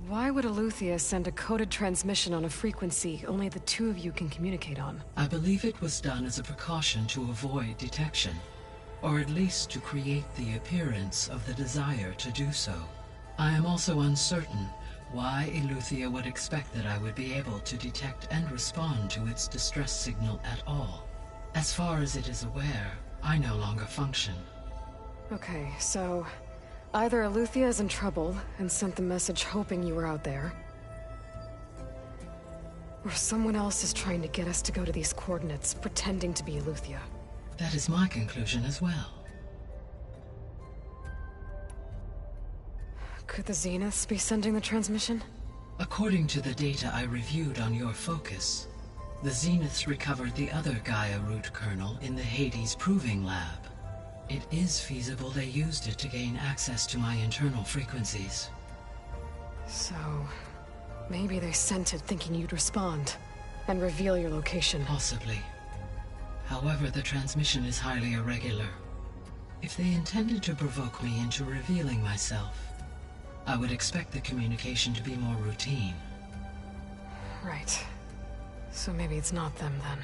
Why would Eleuthia send a coded transmission on a frequency only the two of you can communicate on? I believe it was done as a precaution to avoid detection, or at least to create the appearance of the desire to do so. I am also uncertain why Eleuthia would expect that I would be able to detect and respond to its distress signal at all. As far as it is aware, I no longer function. Okay, so either Eleuthia is in trouble and sent the message hoping you were out there, or someone else is trying to get us to go to these coordinates, pretending to be Eleuthia. That is my conclusion as well. Could the Zeniths be sending the transmission? According to the data I reviewed on your focus, the Zeniths recovered the other Gaia root kernel in the Hades Proving Lab. It is feasible they used it to gain access to my internal frequencies. So, maybe they sent it thinking you'd respond and reveal your location. Possibly. However, the transmission is highly irregular. If they intended to provoke me into revealing myself, I would expect the communication to be more routine. Right. So maybe it's not them then.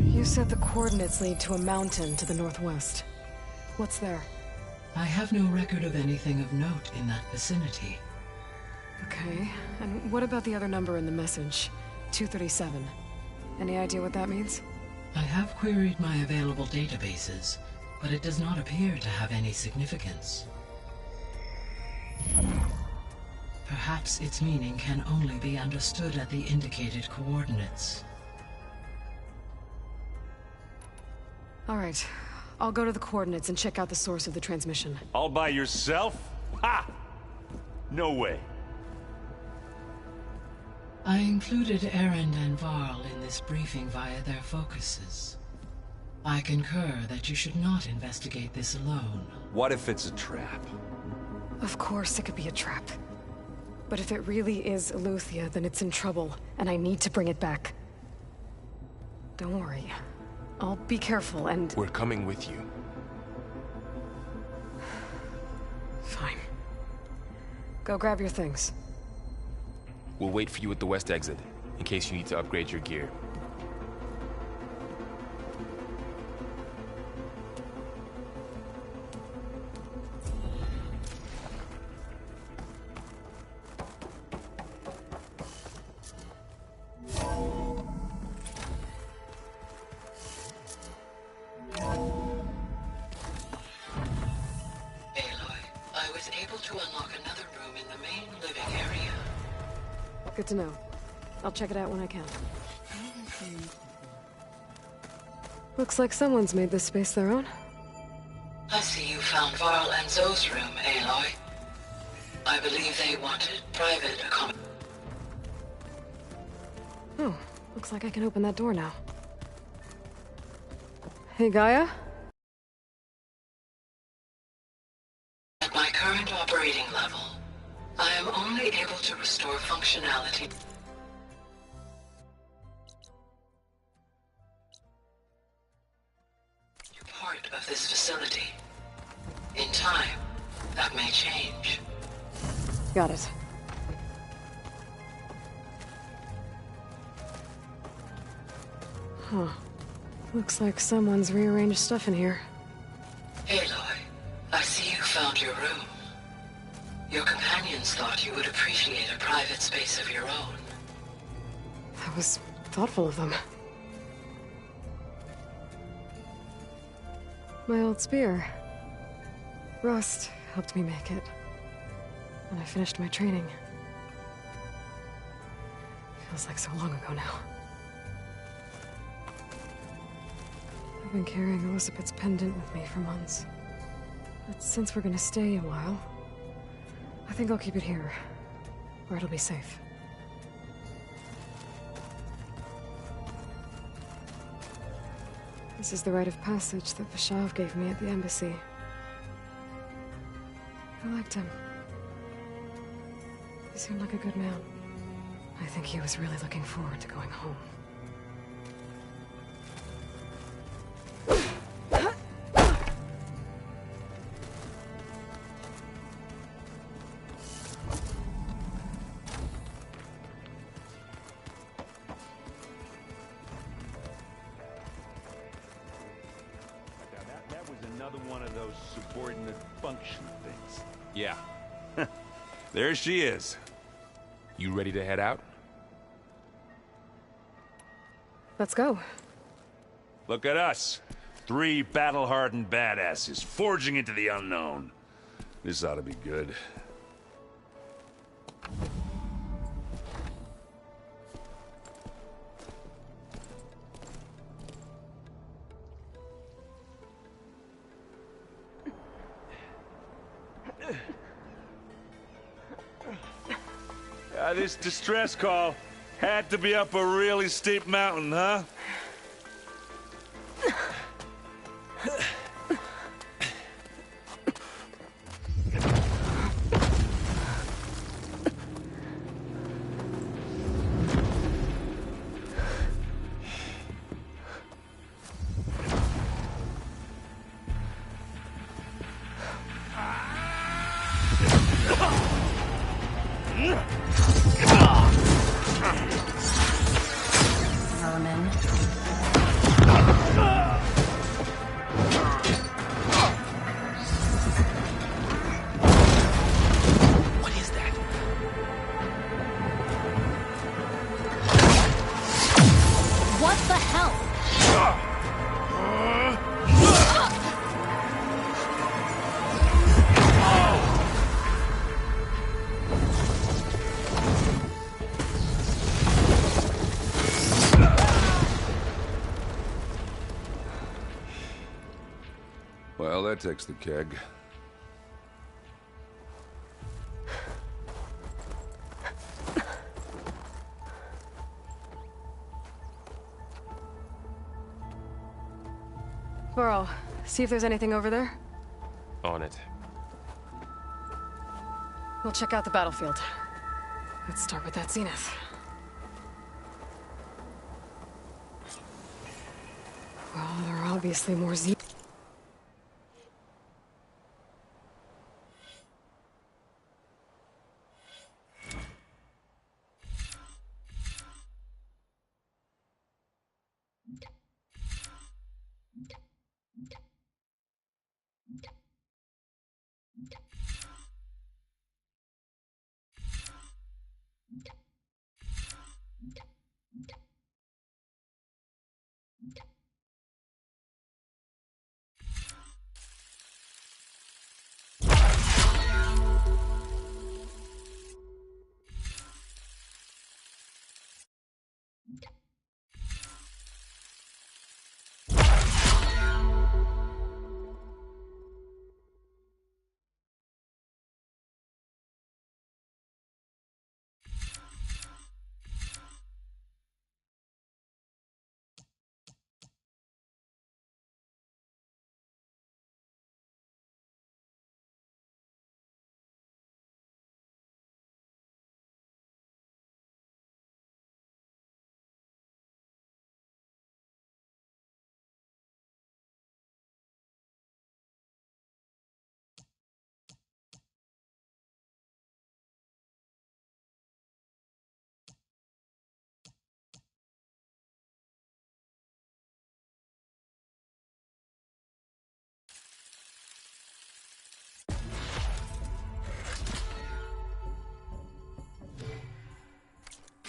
You said the coordinates lead to a mountain to the northwest. What's there? I have no record of anything of note in that vicinity. Okay, and what about the other number in the message? 237. Any idea what that means? I have queried my available databases, but it does not appear to have any significance. Perhaps its meaning can only be understood at the indicated coordinates. All right, I'll go to the coordinates and check out the source of the transmission. All by yourself? Ha! No way. I included Erend and Varl in this briefing via their focuses. I concur that you should not investigate this alone. What if it's a trap? Of course it could be a trap. But if it really is Eleuthia, then it's in trouble, and I need to bring it back. Don't worry. I'll be careful and... We're coming with you. Fine. Go grab your things. We'll wait for you at the west exit, in case you need to upgrade your gear. Good to know. I'll check it out when I can. Looks like someone's made this space their own. I see you found Varl and Zoe's room, Aloy. I believe they wanted private accommodation. Oh, looks like I can open that door now. Hey, Gaia? At my current operating level, I am only able to restore functionality. You're part of this facility. In time, that may change. Got it. Huh. Looks like someone's rearranged stuff in here. Aloy, I see you found your room. Your companions thought you would appreciate a private space of your own. That was thoughtful of them. My old spear. Rust helped me make it. When I finished my training. Feels like so long ago now. I've been carrying Elizabeth's pendant with me for months. But since we're gonna stay a while, I think I'll keep it here, where it'll be safe. This is the rite of passage that Vashav gave me at the embassy. I liked him. He seemed like a good man. I think he was really looking forward to going home. That was another one of those subordinate function things. Yeah. There she is. You ready to head out? Let's go. Look at us. 3 battle-hardened badasses forging into the unknown. This ought to be good. This distress call had to be up a really steep mountain, huh? Well, that takes the keg. Burrow, see if there's anything over there. On it. We'll check out the battlefield. Let's start with that zenith. Well, there are obviously more zenith.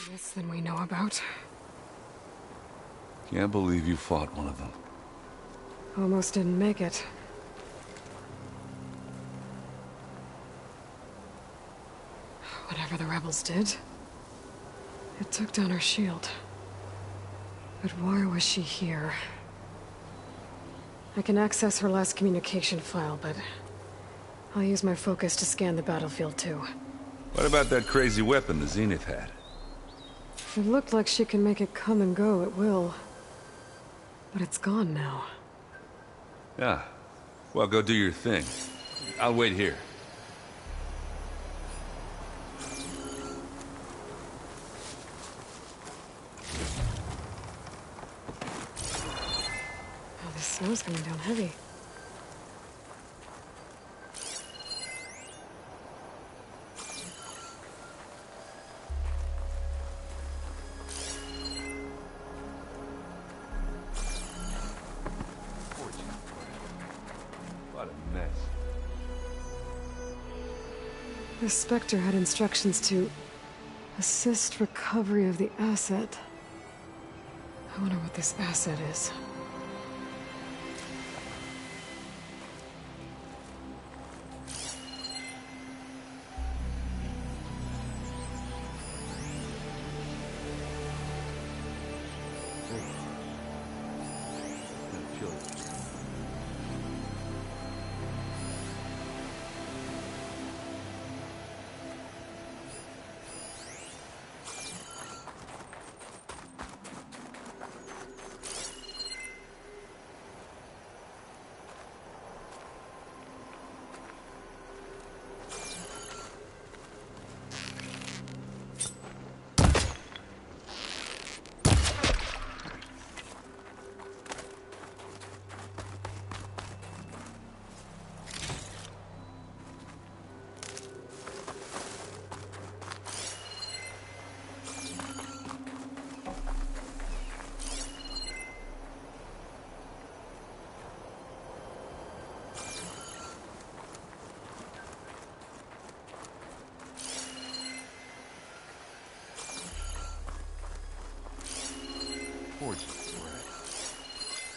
Less than we know about. Can't believe you fought one of them. Almost didn't make it. Whatever the rebels did, it took down her shield. But why was she here? I can access her last communication file, but I'll use my focus to scan the battlefield too. What about that crazy weapon the Zenith had? If it looked like she can make it come and go, it will. But it's gone now. Yeah. Well, go do your thing. I'll wait here. Oh, the snow's coming down heavy. What a mess. The Spectre had instructions to assist recovery of the asset. I wonder what this asset is.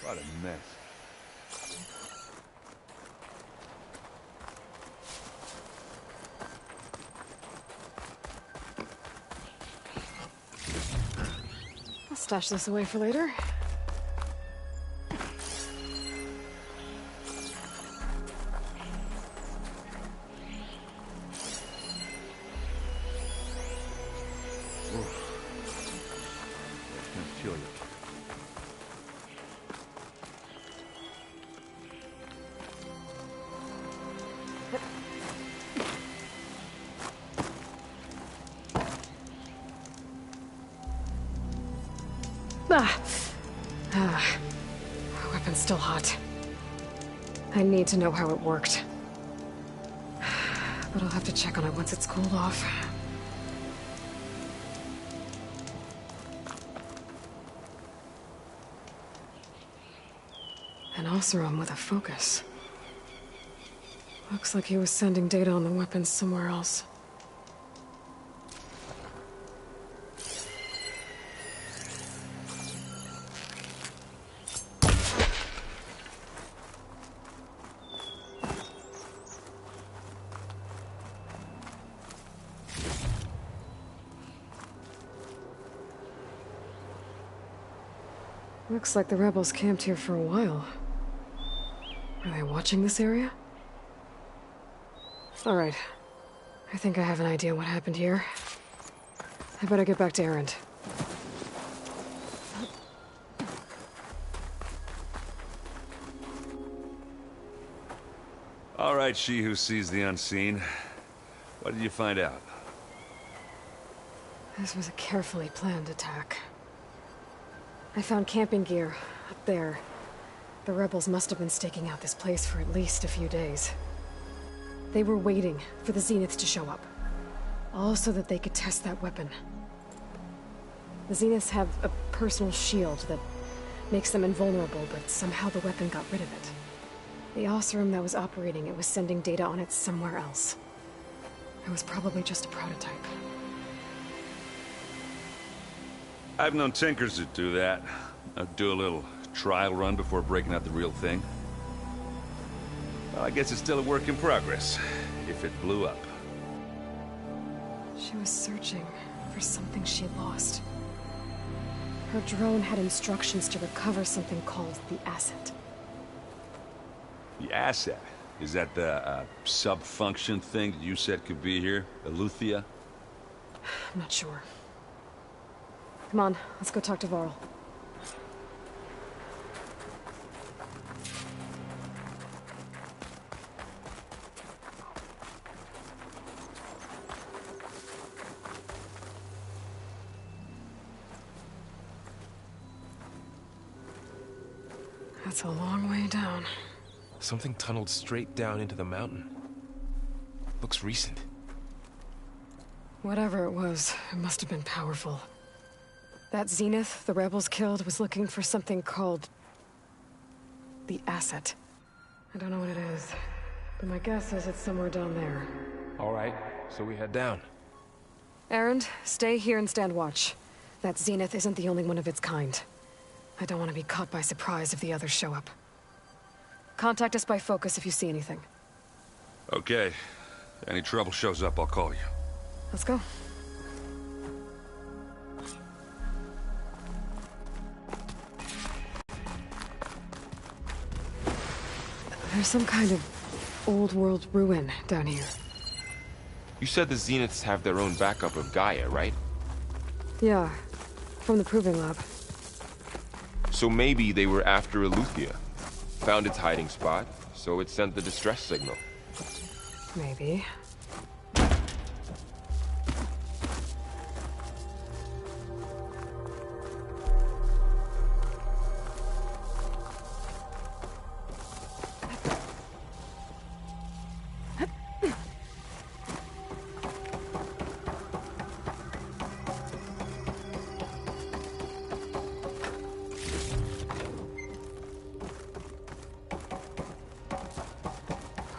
What a mess. I'll stash this away for later. Weapon's still hot. I need to know how it worked. But I'll have to check on it once it's cooled off. An Oseram with a focus. Looks like he was sending data on the weapons somewhere else. Looks like the rebels camped here for a while. Are they watching this area? All right. I think I have an idea what happened here. I better get back to Erend. All right, she who sees the unseen. What did you find out? This was a carefully planned attack. I found camping gear up there. The rebels must have been staking out this place for at least a few days. They were waiting for the Zeniths to show up. All so that they could test that weapon. The Zeniths have a personal shield that makes them invulnerable, but somehow the weapon got rid of it. The Oseram that was operating it was sending data on it somewhere else. It was probably just a prototype. I've known tinkers that do that. I'd do a little trial run before breaking out the real thing. Well, I guess it's still a work in progress, if it blew up. She was searching for something she lost. Her drone had instructions to recover something called the asset. The asset. Is that the sub-function thing that you said could be here? Eleuthia? I'm not sure. Come on, let's go talk to Varl. That's a long way down. Something tunneled straight down into the mountain. Looks recent. Whatever it was, it must have been powerful. That Zenith the rebels killed was looking for something called the asset. I don't know what it is, but my guess is it's somewhere down there. All right, so we head down. Erend, stay here and stand watch. That Zenith isn't the only one of its kind. I don't want to be caught by surprise if the others show up. Contact us by focus if you see anything. Okay. Any trouble shows up, I'll call you. Let's go. There's some kind of old-world ruin down here. You said the Zeniths have their own backup of Gaia, right? Yeah, from the Proving Lab. So maybe they were after Eleuthia. Found its hiding spot, so it sent the distress signal. Maybe.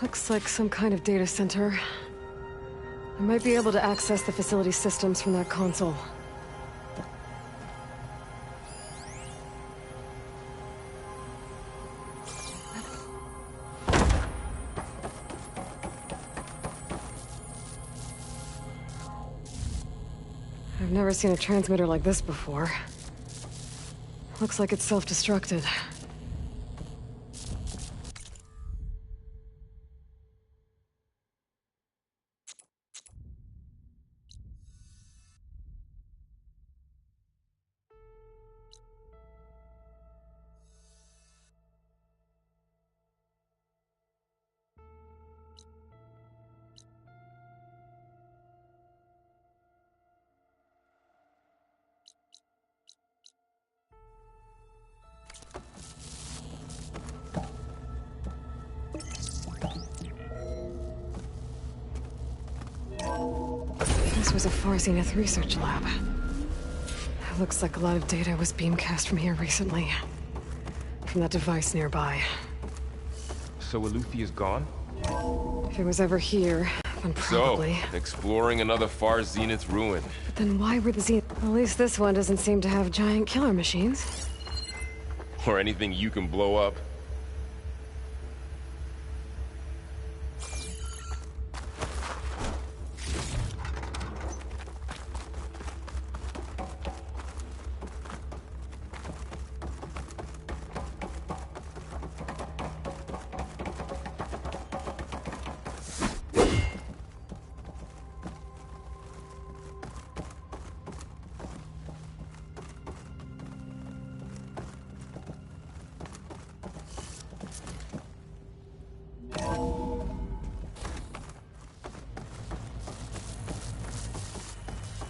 Looks like some kind of data center. I might be able to access the facility systems from that console. I've never seen a transmitter like this before. Looks like it's self-destructed. This was a Far Zenith research lab. It looks like a lot of data was beamcast from here recently. From that device nearby. So Eleuthea's gone? If it was ever here, then probably. So, exploring another Far Zenith ruin. But then why were the Zenith... At least this one doesn't seem to have giant killer machines. Or anything you can blow up.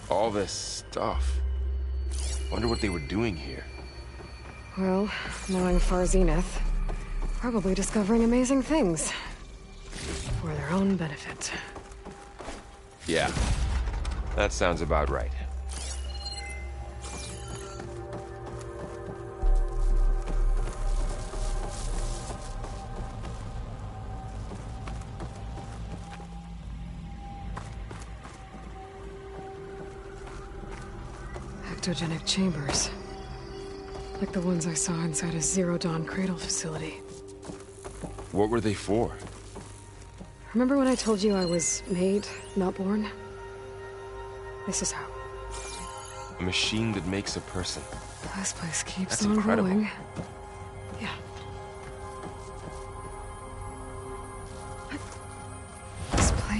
All this stuff. Wonder what they were doing here. Well, knowing Far Zenith, probably discovering amazing things. For their own benefit. Yeah, that sounds about right. Ectogenic chambers. Like the ones I saw inside a Zero Dawn cradle facility. What were they for? Remember when I told you I was made, not born? This is how. A machine that makes a person. This place keeps That's on incredible. growing. Yeah.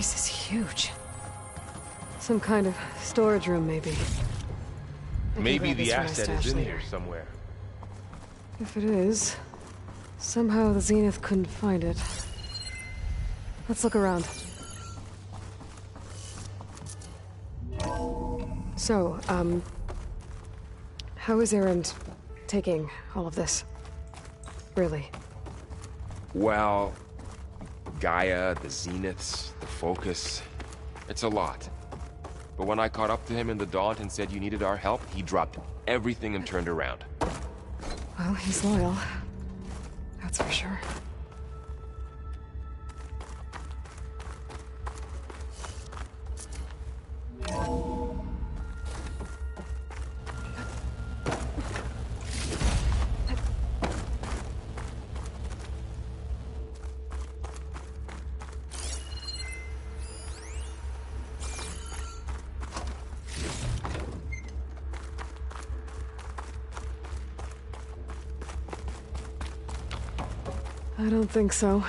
place is huge. Some kind of storage room, maybe. Maybe the asset is in here somewhere. If it is, somehow the Zenith couldn't find it. Let's look around. So, how is Erend taking all of this? Really? Well, Gaia, the Zeniths, the Focus, it's a lot. But when I caught up to him in the Daunt and said you needed our help, he dropped everything and turned around. Well, he's loyal. That's for sure. I don't think so.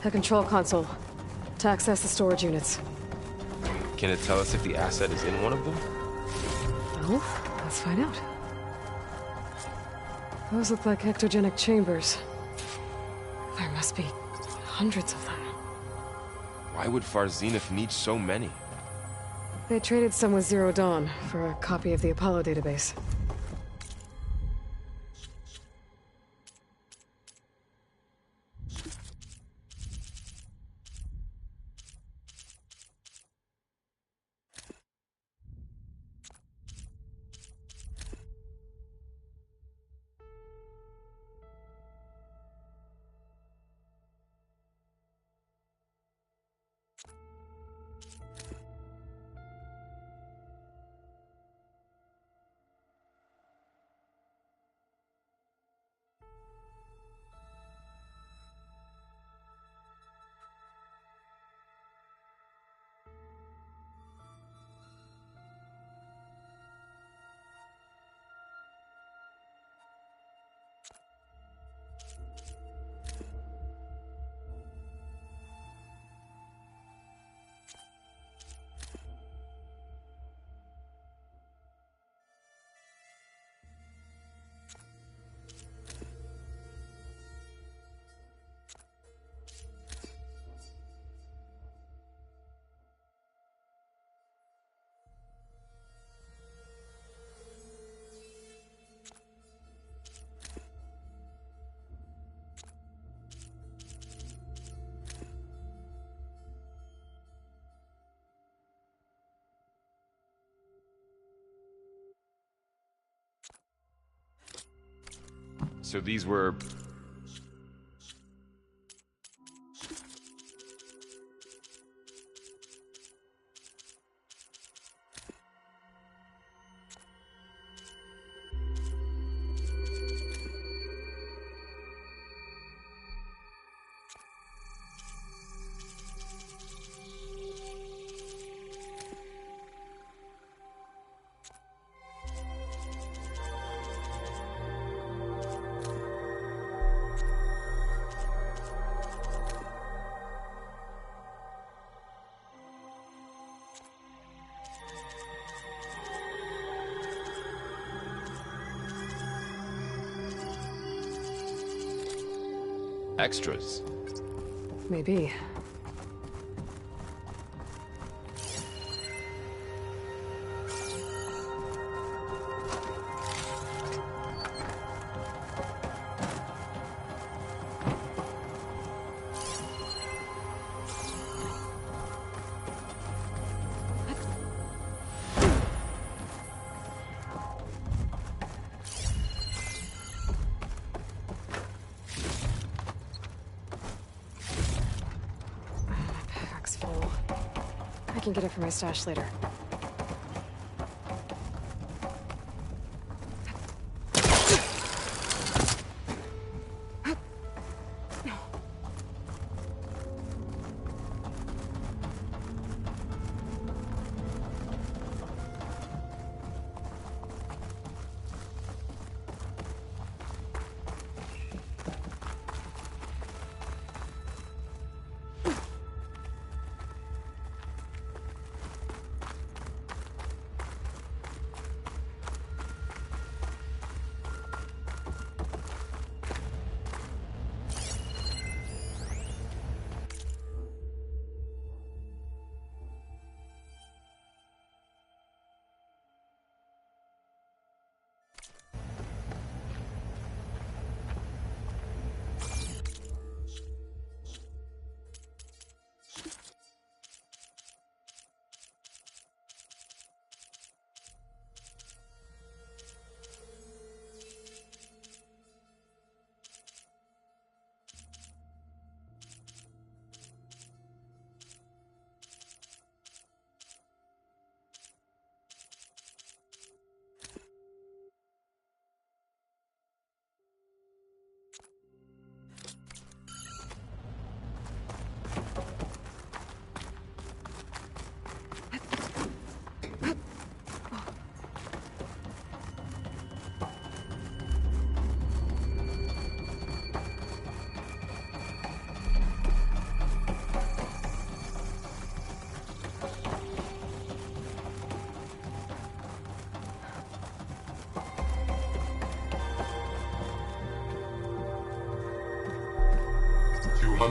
The control console. To access the storage units. Can it tell us if the asset is in one of them? Well, let's find out. Those look like ectogenic chambers. There must be hundreds of them. Why would Far Zenith need so many? They traded some with Zero Dawn for a copy of the Apollo database. So these were... Extras? Maybe. I can get it from my stash later.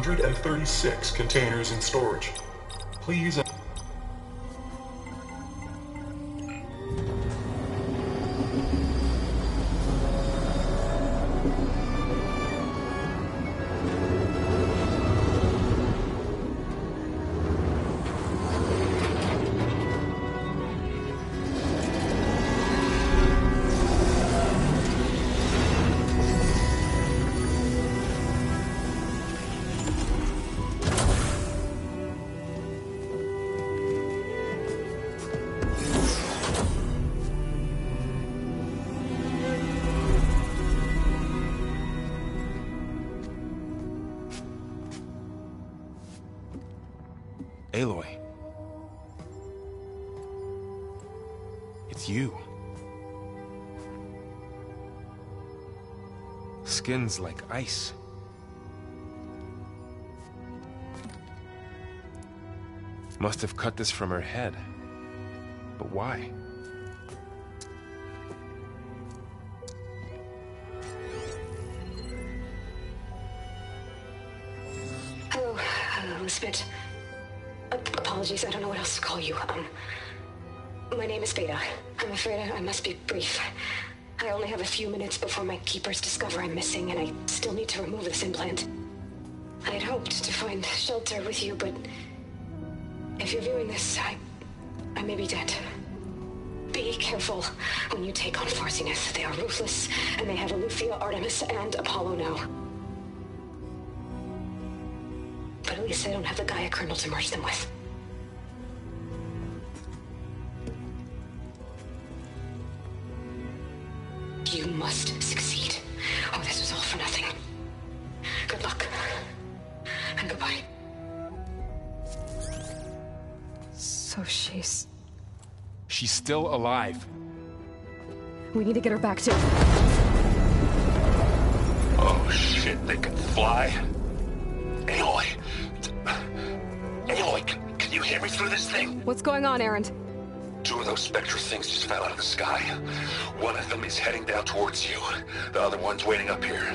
And 36 containers in storage. Please. 'Aloy. It's you. Skin's like ice. Must have cut this from her head. But why? Hello, Elizabeth. Apologies, I don't know what else to call you. My name is Beta. I'm afraid I must be brief. I only have a few minutes before my keepers discover I'm missing, and I still need to remove this implant. I had hoped to find shelter with you, but if you're viewing this, I may be dead. Be careful when you take on Farsiness. They are ruthless, and they have Aletheia, Artemis, and Apollo now. But at least I don't have the Gaia kernel to merge them with. You must succeed. Oh, this was all for nothing. Good luck. And goodbye. So she's still alive. We need to get her back to... Oh shit, they can fly? Aloy! Aloy, can you hear me through this thing? What's going on, Erend? Two of those Spectre things just fell out of the sky. One of them is heading down towards you. The other one's waiting up here.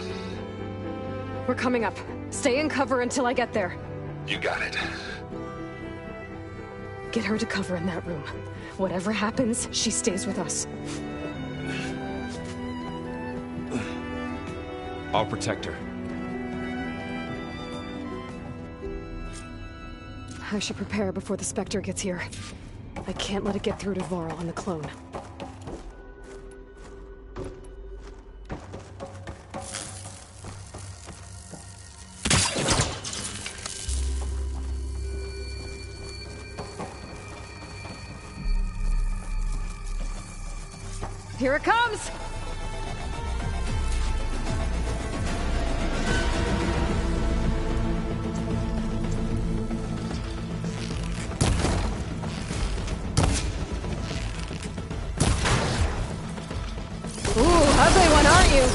We're coming up. Stay in cover until I get there. You got it. Get her to cover in that room. Whatever happens, she stays with us. I'll protect her. I should prepare before the Spectre gets here. I can't let it get through to Varl and the clone. Here it comes! Ooh, ugly one, aren't you?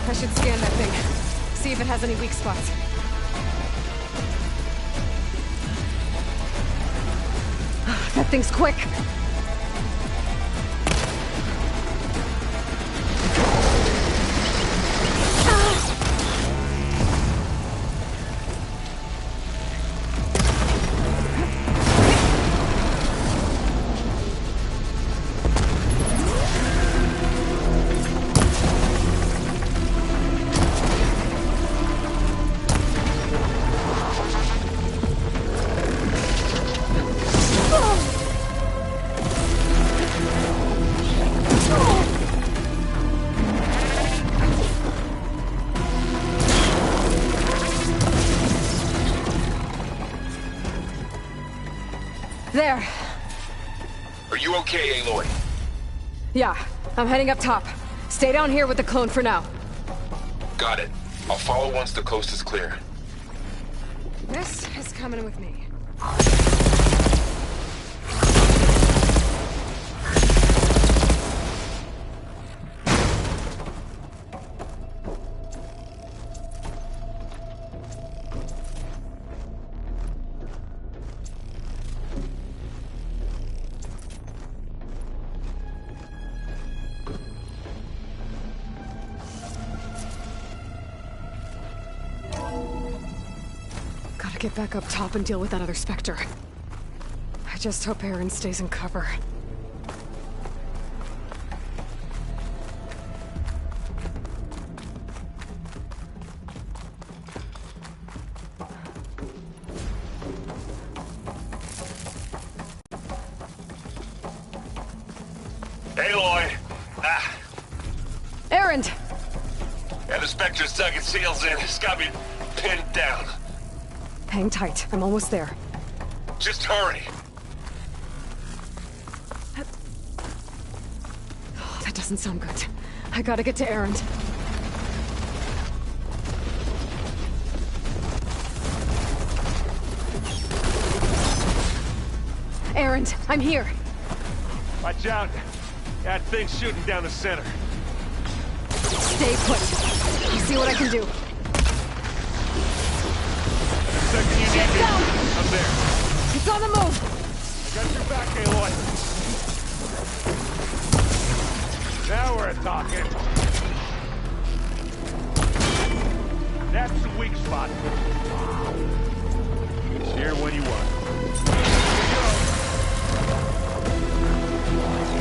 I should scan that thing. See if it has any weak spots. That thing's quick! There. Are you okay, Aloy? Yeah, I'm heading up top. Stay down here with the clone for now. Got it. I'll follow once the coast is clear. This is coming with me. Gotta get back up top and deal with that other Spectre. I just hope Aaron stays in cover. Aloy! Aaron! Yeah, the Spectre's dug its heels in. It's got me pinned down. Hang tight. I'm almost there. Just hurry. Oh, that doesn't sound good. I gotta get to Aaron. Aaron, I'm here. Watch out. That thing's shooting down the center. Stay put. You see what I can do. Get down! I'm there. It's on the move! I got your back, Aloy. Now we're talking. That's the weak spot. It's here when you want.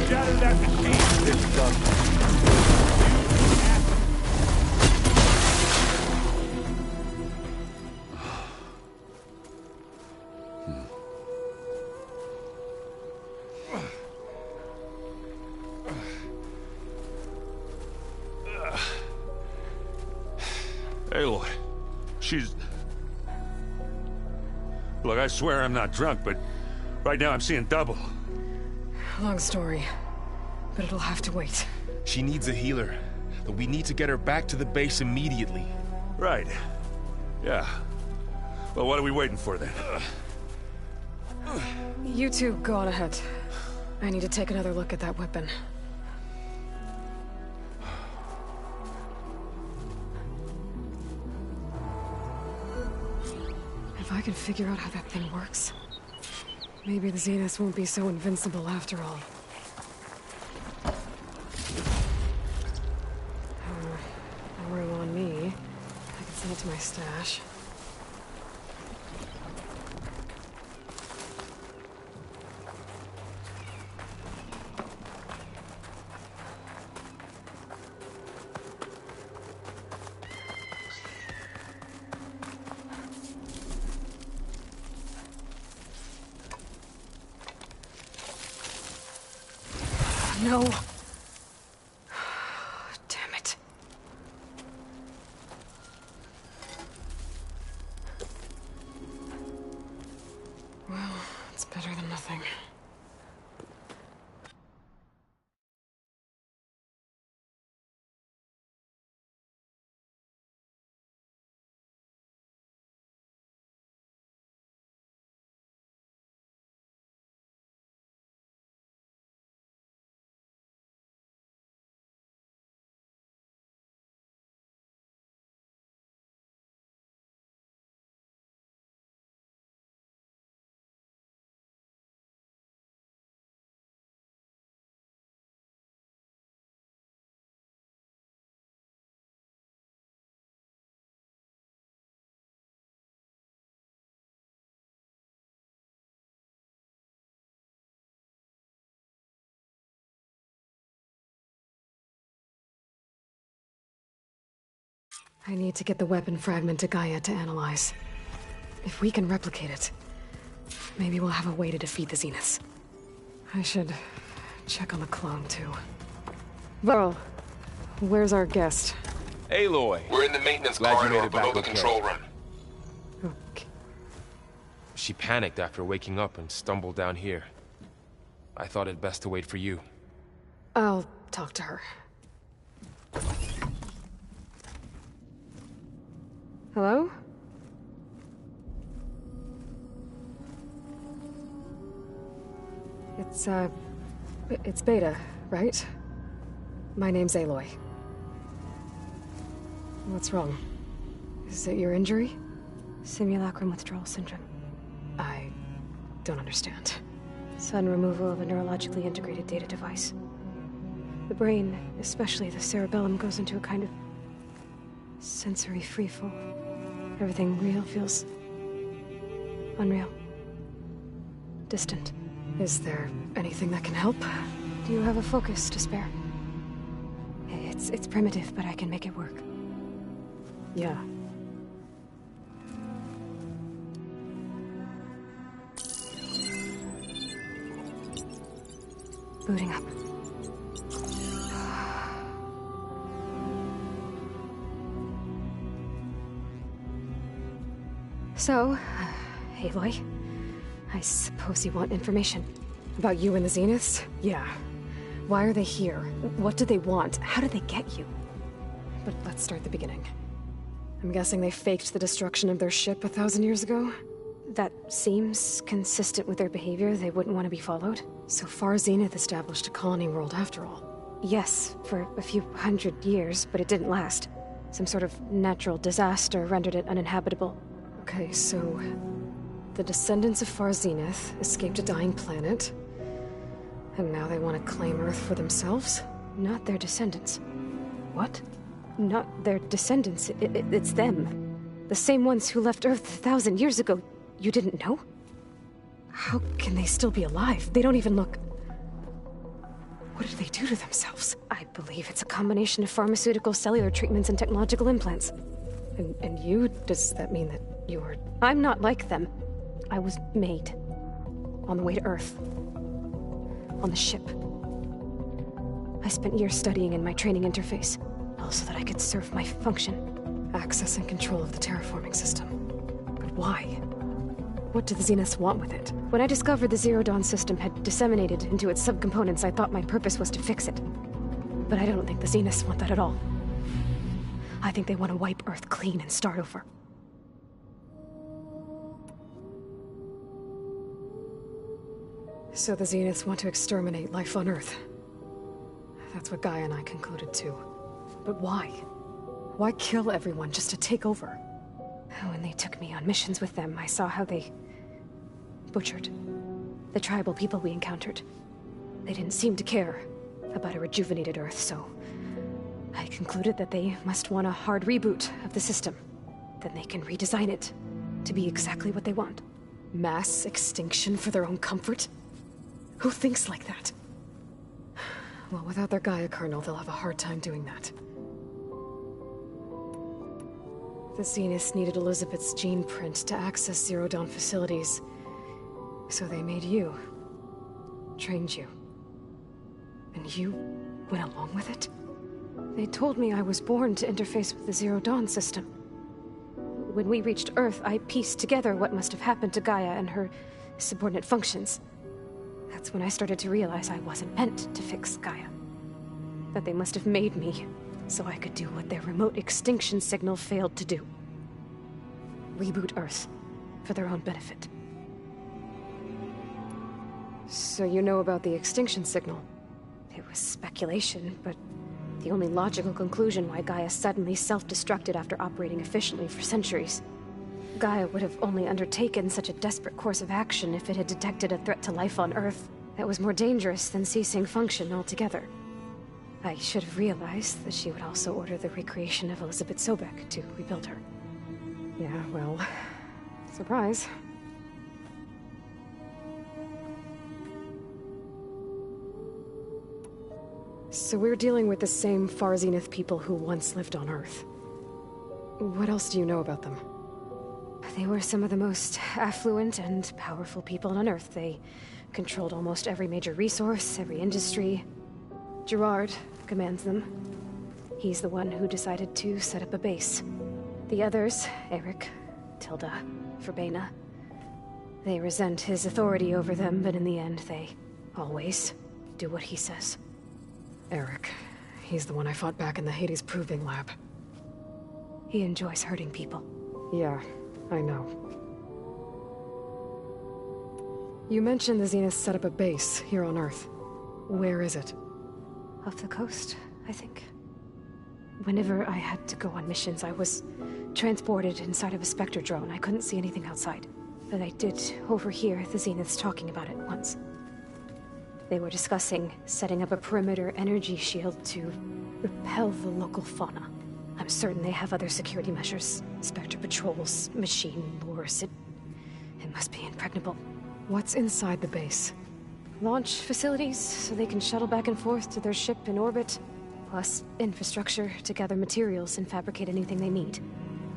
Shatter that machine. It's done. Aloy, she's... Look, I swear I'm not drunk, but right now I'm seeing double. Long story, but it'll have to wait. She needs a healer, but we need to get her back to the base immediately. Right. Yeah. Well, what are we waiting for then? You two go on ahead. I need to take another look at that weapon. I can figure out how that thing works, maybe the Zeniths won't be so invincible after all. No room on me. I can send it to my stash. No. Damn it. Well, it's better than nothing. I need to get the weapon fragment to Gaia to analyze. If we can replicate it, maybe we'll have a way to defeat the Zeniths. I should check on the clone, too. Varl, where's our guest? Aloy! We're in the maintenance corridor below the control room. Okay. She panicked after waking up and stumbled down here. I thought it best to wait for you. I'll talk to her. Hello? It's Beta, right? My name's Aloy. What's wrong? Is it your injury? Simulacrum withdrawal syndrome. I don't understand. Sudden removal of a neurologically integrated data device. The brain, especially the cerebellum, goes into a kind of sensory freefall. Everything real feels unreal. Distant. Is there anything that can help? Do you have a focus to spare? It's primitive, but I can make it work. Yeah. Booting up. So, Aloy, I suppose you want information. About you and the Zeniths? Yeah. Why are they here? What do they want? How did they get you? But let's start at the beginning. I'm guessing they faked the destruction of their ship 1,000 years ago? That seems consistent with their behavior. They wouldn't want to be followed. So far, Zenith established a colony world after all. Yes, for a few hundred years, but it didn't last. Some sort of natural disaster rendered it uninhabitable. Okay, so the descendants of Far Zenith escaped a dying planet, and now they want to claim Earth for themselves? Not their descendants. What? Not their descendants. It's them. The same ones who left Earth 1,000 years ago. You didn't know? How can they still be alive? They don't even look... What did they do to themselves? I believe it's a combination of pharmaceutical, cellular treatments, and technological implants. And you? Does that mean that you are... I'm not like them. I was made. On the way to Earth. On the ship. I spent years studying in my training interface, all so that I could serve my function. Access and control of the terraforming system. But why? What do the Zeniths want with it? When I discovered the Zero Dawn system had disseminated into its subcomponents, I thought my purpose was to fix it. But I don't think the Zeniths want that at all. I think they want to wipe Earth clean and start over. So the Zeniths want to exterminate life on Earth. That's what Gaia and I concluded too. But why? Why kill everyone just to take over? When they took me on missions with them, I saw how they butchered the tribal people we encountered. They didn't seem to care about a rejuvenated Earth, so I concluded that they must want a hard reboot of the system. Then they can redesign it to be exactly what they want. Mass extinction for their own comfort? Who thinks like that? Well, without their Gaia kernel, they'll have a hard time doing that. The Zeniths needed Elizabeth's gene print to access Zero Dawn facilities. So they made you. Trained you. And you went along with it? They told me I was born to interface with the Zero Dawn system. When we reached Earth, I pieced together what must have happened to Gaia and her subordinate functions. That's when I started to realize I wasn't meant to fix Gaia. That they must have made me so I could do what their remote extinction signal failed to do. Reboot Earth for their own benefit. So you know about the extinction signal? It was speculation, but the only logical conclusion why Gaia suddenly self-destructed after operating efficiently for centuries. Gaia would have only undertaken such a desperate course of action if it had detected a threat to life on Earth that was more dangerous than ceasing function altogether. I should have realized that she would also order the recreation of Elizabeth Sobek to rebuild her. Yeah, well, surprise. So we're dealing with the same Far Zenith people who once lived on Earth. What else do you know about them? They were some of the most affluent and powerful people on Earth. They controlled almost every major resource, every industry. Gerard commands them. He's the one who decided to set up a base. The others, Eric, Tilda, Verbena, they resent his authority over them, but in the end, they always do what he says. Eric. He's the one I fought back in the Hades Proving Lab. He enjoys hurting people. Yeah, I know. You mentioned the Zeniths set up a base here on Earth. Where is it? Off the coast, I think. Whenever I had to go on missions, I was transported inside of a Spectre drone. I couldn't see anything outside. But I did overhear the Zeniths talking about it once. They were discussing setting up a perimeter energy shield to repel the local fauna. I'm certain they have other security measures. Spectre patrols, machine lures. It must be impregnable. What's inside the base? Launch facilities, so they can shuttle back and forth to their ship in orbit. Plus, infrastructure to gather materials and fabricate anything they need.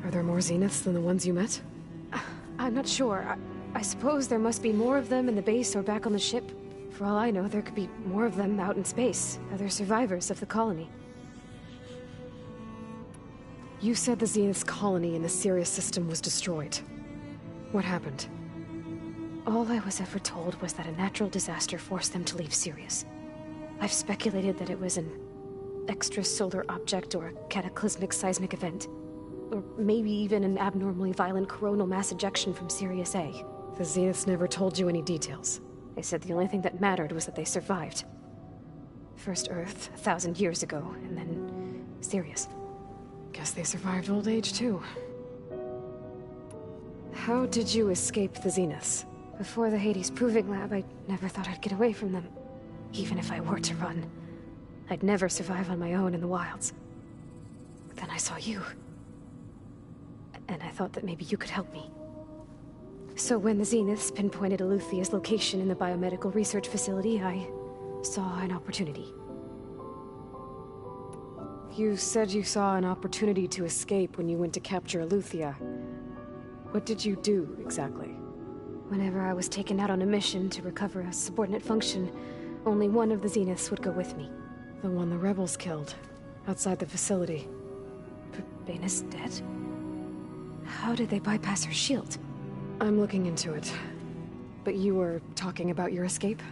Are there more Zeniths than the ones you met? I'm not sure. I suppose there must be more of them in the base or back on the ship. For all I know, there could be more of them out in space, other survivors of the colony. You said the Zenith's colony in the Sirius system was destroyed. What happened? All I was ever told was that a natural disaster forced them to leave Sirius. I've speculated that it was an extrasolar object or a cataclysmic seismic event. Or maybe even an abnormally violent coronal mass ejection from Sirius A. The Zeniths never told you any details. They said the only thing that mattered was that they survived. First Earth, 1,000 years ago, and then Sirius. Guess they survived old age, too. How did you escape the Zeniths? Before the Hades Proving Lab, I never thought I'd get away from them. Even if I were to run, I'd never survive on my own in the wilds. But then I saw you. And I thought that maybe you could help me. So when the Zeniths pinpointed Eluthia's location in the biomedical research facility, I saw an opportunity. You said you saw an opportunity to escape when you went to capture Eluthia. What did you do, exactly? Whenever I was taken out on a mission to recover a subordinate function, only one of the Zeniths would go with me. The one the rebels killed, outside the facility. Bena's dead? How did they bypass her shield? I'm looking into it. But you were talking about your escape?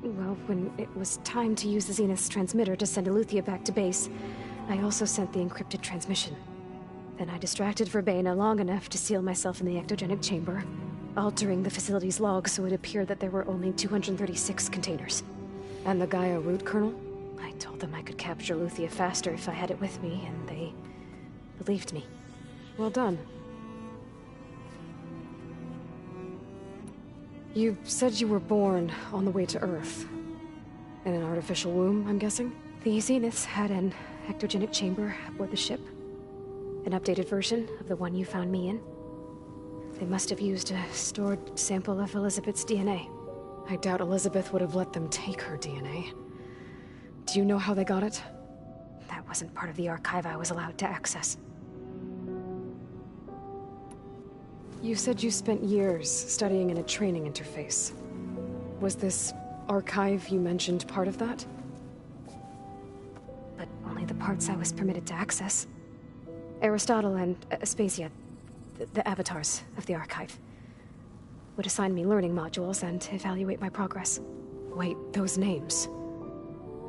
Well, when it was time to use the Zenith's transmitter to send Eluthia back to base, I also sent the encrypted transmission. Then I distracted Verbena long enough to seal myself in the ectogenic chamber, altering the facility's log so it appeared that there were only 236 containers. And the Gaia root kernel? I told them I could capture Eluthia faster if I had it with me, and they believed me. Well done. You said you were born on the way to Earth. In an artificial womb, I'm guessing? The Zeniths had an ectogenic chamber aboard the ship. An updated version of the one you found me in. They must have used a stored sample of Elizabeth's DNA. I doubt Elizabeth would have let them take her DNA. Do you know how they got it? That wasn't part of the archive I was allowed to access. You said you spent years studying in a training interface. Was this archive you mentioned part of that? But only the parts I was permitted to access. Aristotle and Aspasia, the avatars of the archive, would assign me learning modules and evaluate my progress. Wait, those names.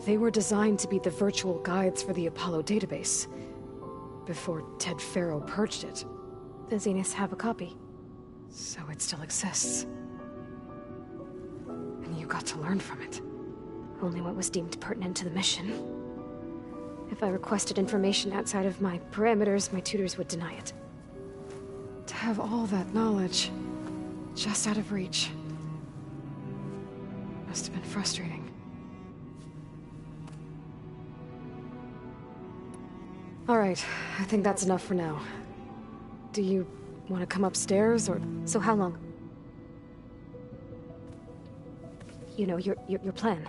They were designed to be the virtual guides for the Apollo database, before Ted Faro purged it. The Zeniths have a copy. So it still exists. And you got to learn from it. Only what was deemed pertinent to the mission. If I requested information outside of my parameters, my tutors would deny it. To have all that knowledge, just out of reach, must have been frustrating. All right, I think that's enough for now. Do you want to come upstairs, or...? So how long? You know, your plan.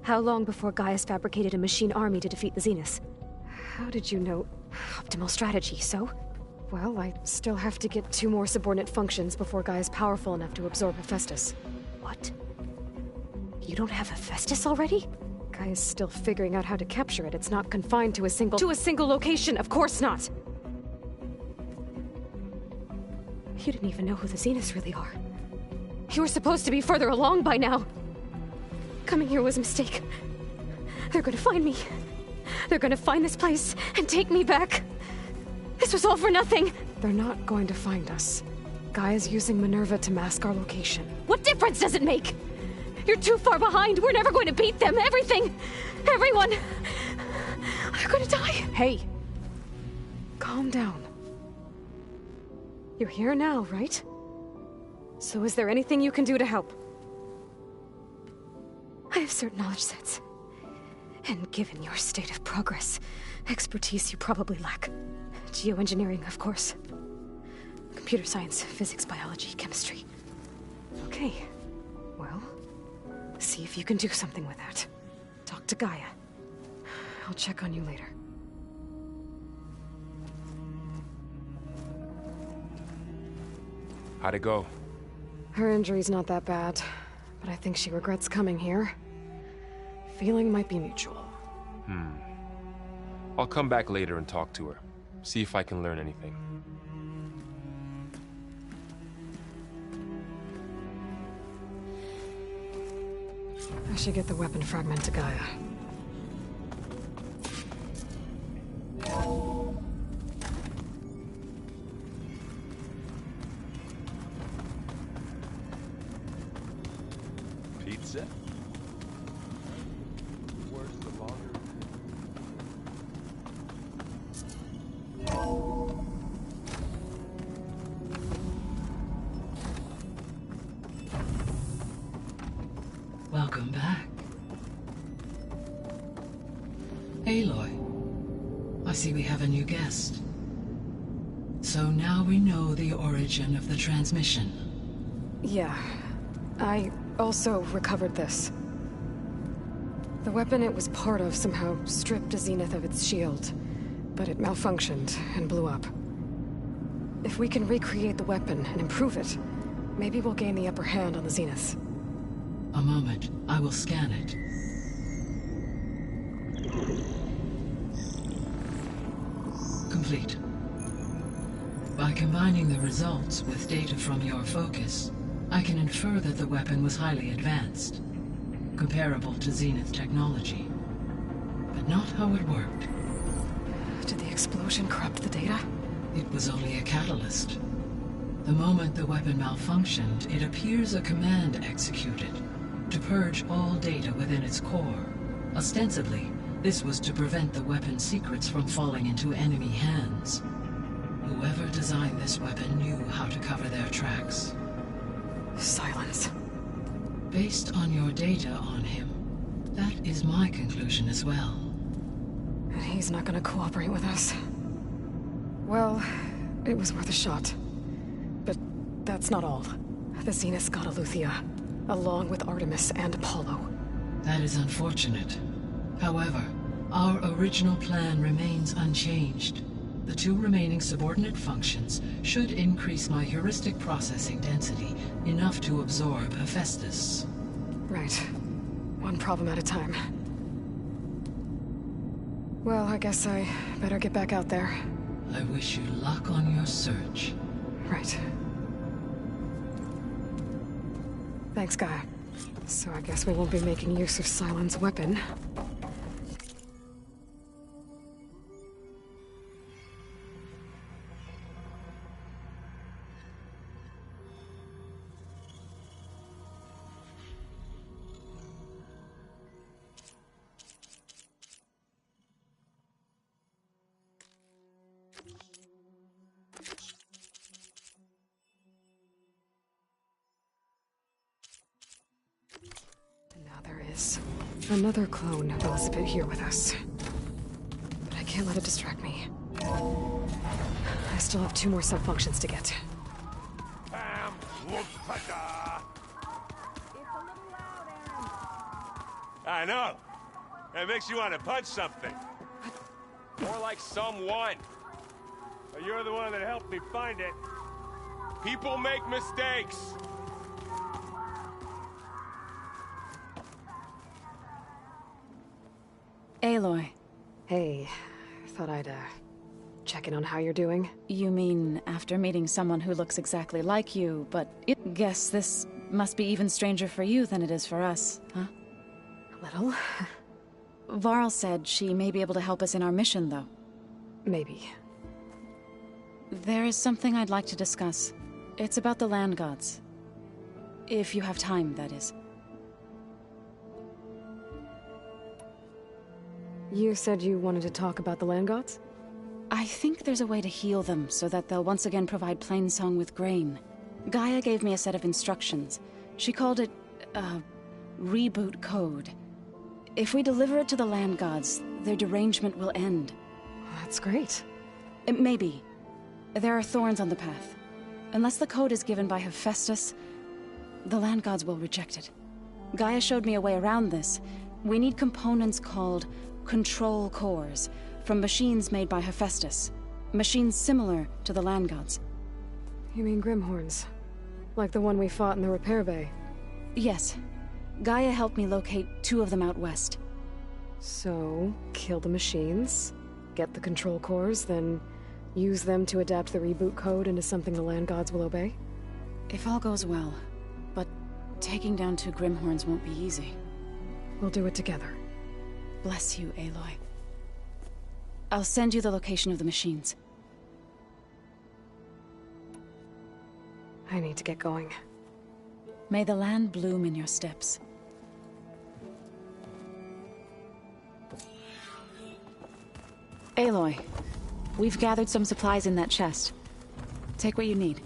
How long before Gaius fabricated a machine army to defeat the Zeniths? How did you know? Optimal strategy, so? Well, I still have to get 2 more subordinate functions before Gaia's powerful enough to absorb Hephaestus. What? You don't have Hephaestus already? Gaia's still figuring out how to capture it. It's not confined to a single... To a single location! Of course not! You didn't even know who the Zeniths really are. You were supposed to be further along by now! Coming here was a mistake. They're gonna find me. They're gonna find this place and take me back. This was all for nothing. They're not going to find us. Gaia's using Minerva to mask our location. What difference does it make? You're too far behind. We're never going to beat them. Everything. Everyone. They're gonna die. Hey. Calm down. You're here now, right? So is there anything you can do to help? I have certain knowledge sets. And given your state of progress, expertise you probably lack. Geoengineering, of course. Computer science, physics, biology, chemistry. Okay. Well, see if you can do something with that. Talk to Gaia. I'll check on you later. How'd it go? Her injury's not that bad, but I think she regrets coming here. Feeling might be mutual. I'll come back later and talk to her. See if I can learn anything. I should get the weapon fragment to Gaia. Pizza? Welcome back. Aloy, I see we have a new guest. So now we know the origin of the transmission. Yeah. I also recovered this. The weapon it was part of somehow stripped a Zenith of its shield, but it malfunctioned and blew up. If we can recreate the weapon and improve it, maybe we'll gain the upper hand on the Zeniths. A moment, I will scan it. Complete. By combining the results with data from your focus, I can infer that the weapon was highly advanced, comparable to Zenith technology, but not how it worked. Did the explosion corrupt the data? It was only a catalyst. The moment the weapon malfunctioned, it appears a command executed to purge all data within its core. Ostensibly, this was to prevent the weapon's secrets from falling into enemy hands. Whoever designed this weapon knew how to cover their tracks. Silence. Based on your data on him, that is my conclusion as well. And he's not gonna cooperate with us. Well, it was worth a shot. But that's not all. The Zenith's got Aletheia, along with Artemis and Apollo. That is unfortunate. However, our original plan remains unchanged. The 2 remaining subordinate functions should increase my heuristic processing density enough to absorb Hephaestus. Right. One problem at a time. Well, I guess I better get back out there. I wish you luck on your search. Right. Thanks, Gaia. So I guess we won't be making use of Cylon's weapon. Another clone of Elizabeth here with us. But I can't let it distract me. I still have 2 more sub-functions to get. I know. It makes you want to punch something. More like someone. But you're the one that helped me find it. People make mistakes. Aloy. Hey, thought I'd, check in on how you're doing. You mean after meeting someone who looks exactly like you, but guess this must be even stranger for you than it is for us, huh? A little. Varl said she may be able to help us in our mission, though. Maybe. There is something I'd like to discuss. It's about the land gods. If you have time, that is. You said you wanted to talk about the land gods? I think there's a way to heal them so that they'll once again provide Plainsong with grain. Gaia gave me a set of instructions. She called it, reboot code. If we deliver it to the land gods, their derangement will end. That's great. Maybe. There are thorns on the path. Unless the code is given by Hephaestus, the land gods will reject it. Gaia showed me a way around this. We need components called control cores from machines made by Hephaestus. Machines similar to the land gods. You mean Grimhorns? Like the one we fought in the repair bay? Yes. Gaia helped me locate 2 of them out west. So, kill the machines, get the control cores, then use them to adapt the reboot code into something the land gods will obey? If all goes well. But taking down 2 Grimhorns won't be easy. We'll do it together. Bless you, Aloy. I'll send you the location of the machines. I need to get going. May the land bloom in your steps. Aloy, we've gathered some supplies in that chest. Take what you need.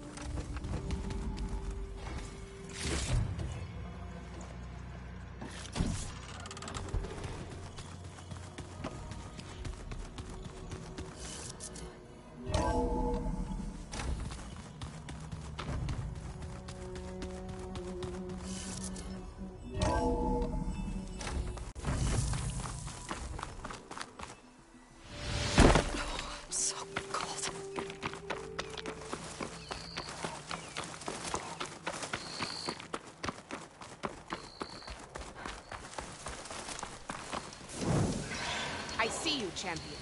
I see you, champion.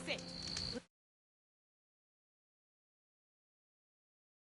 Sit.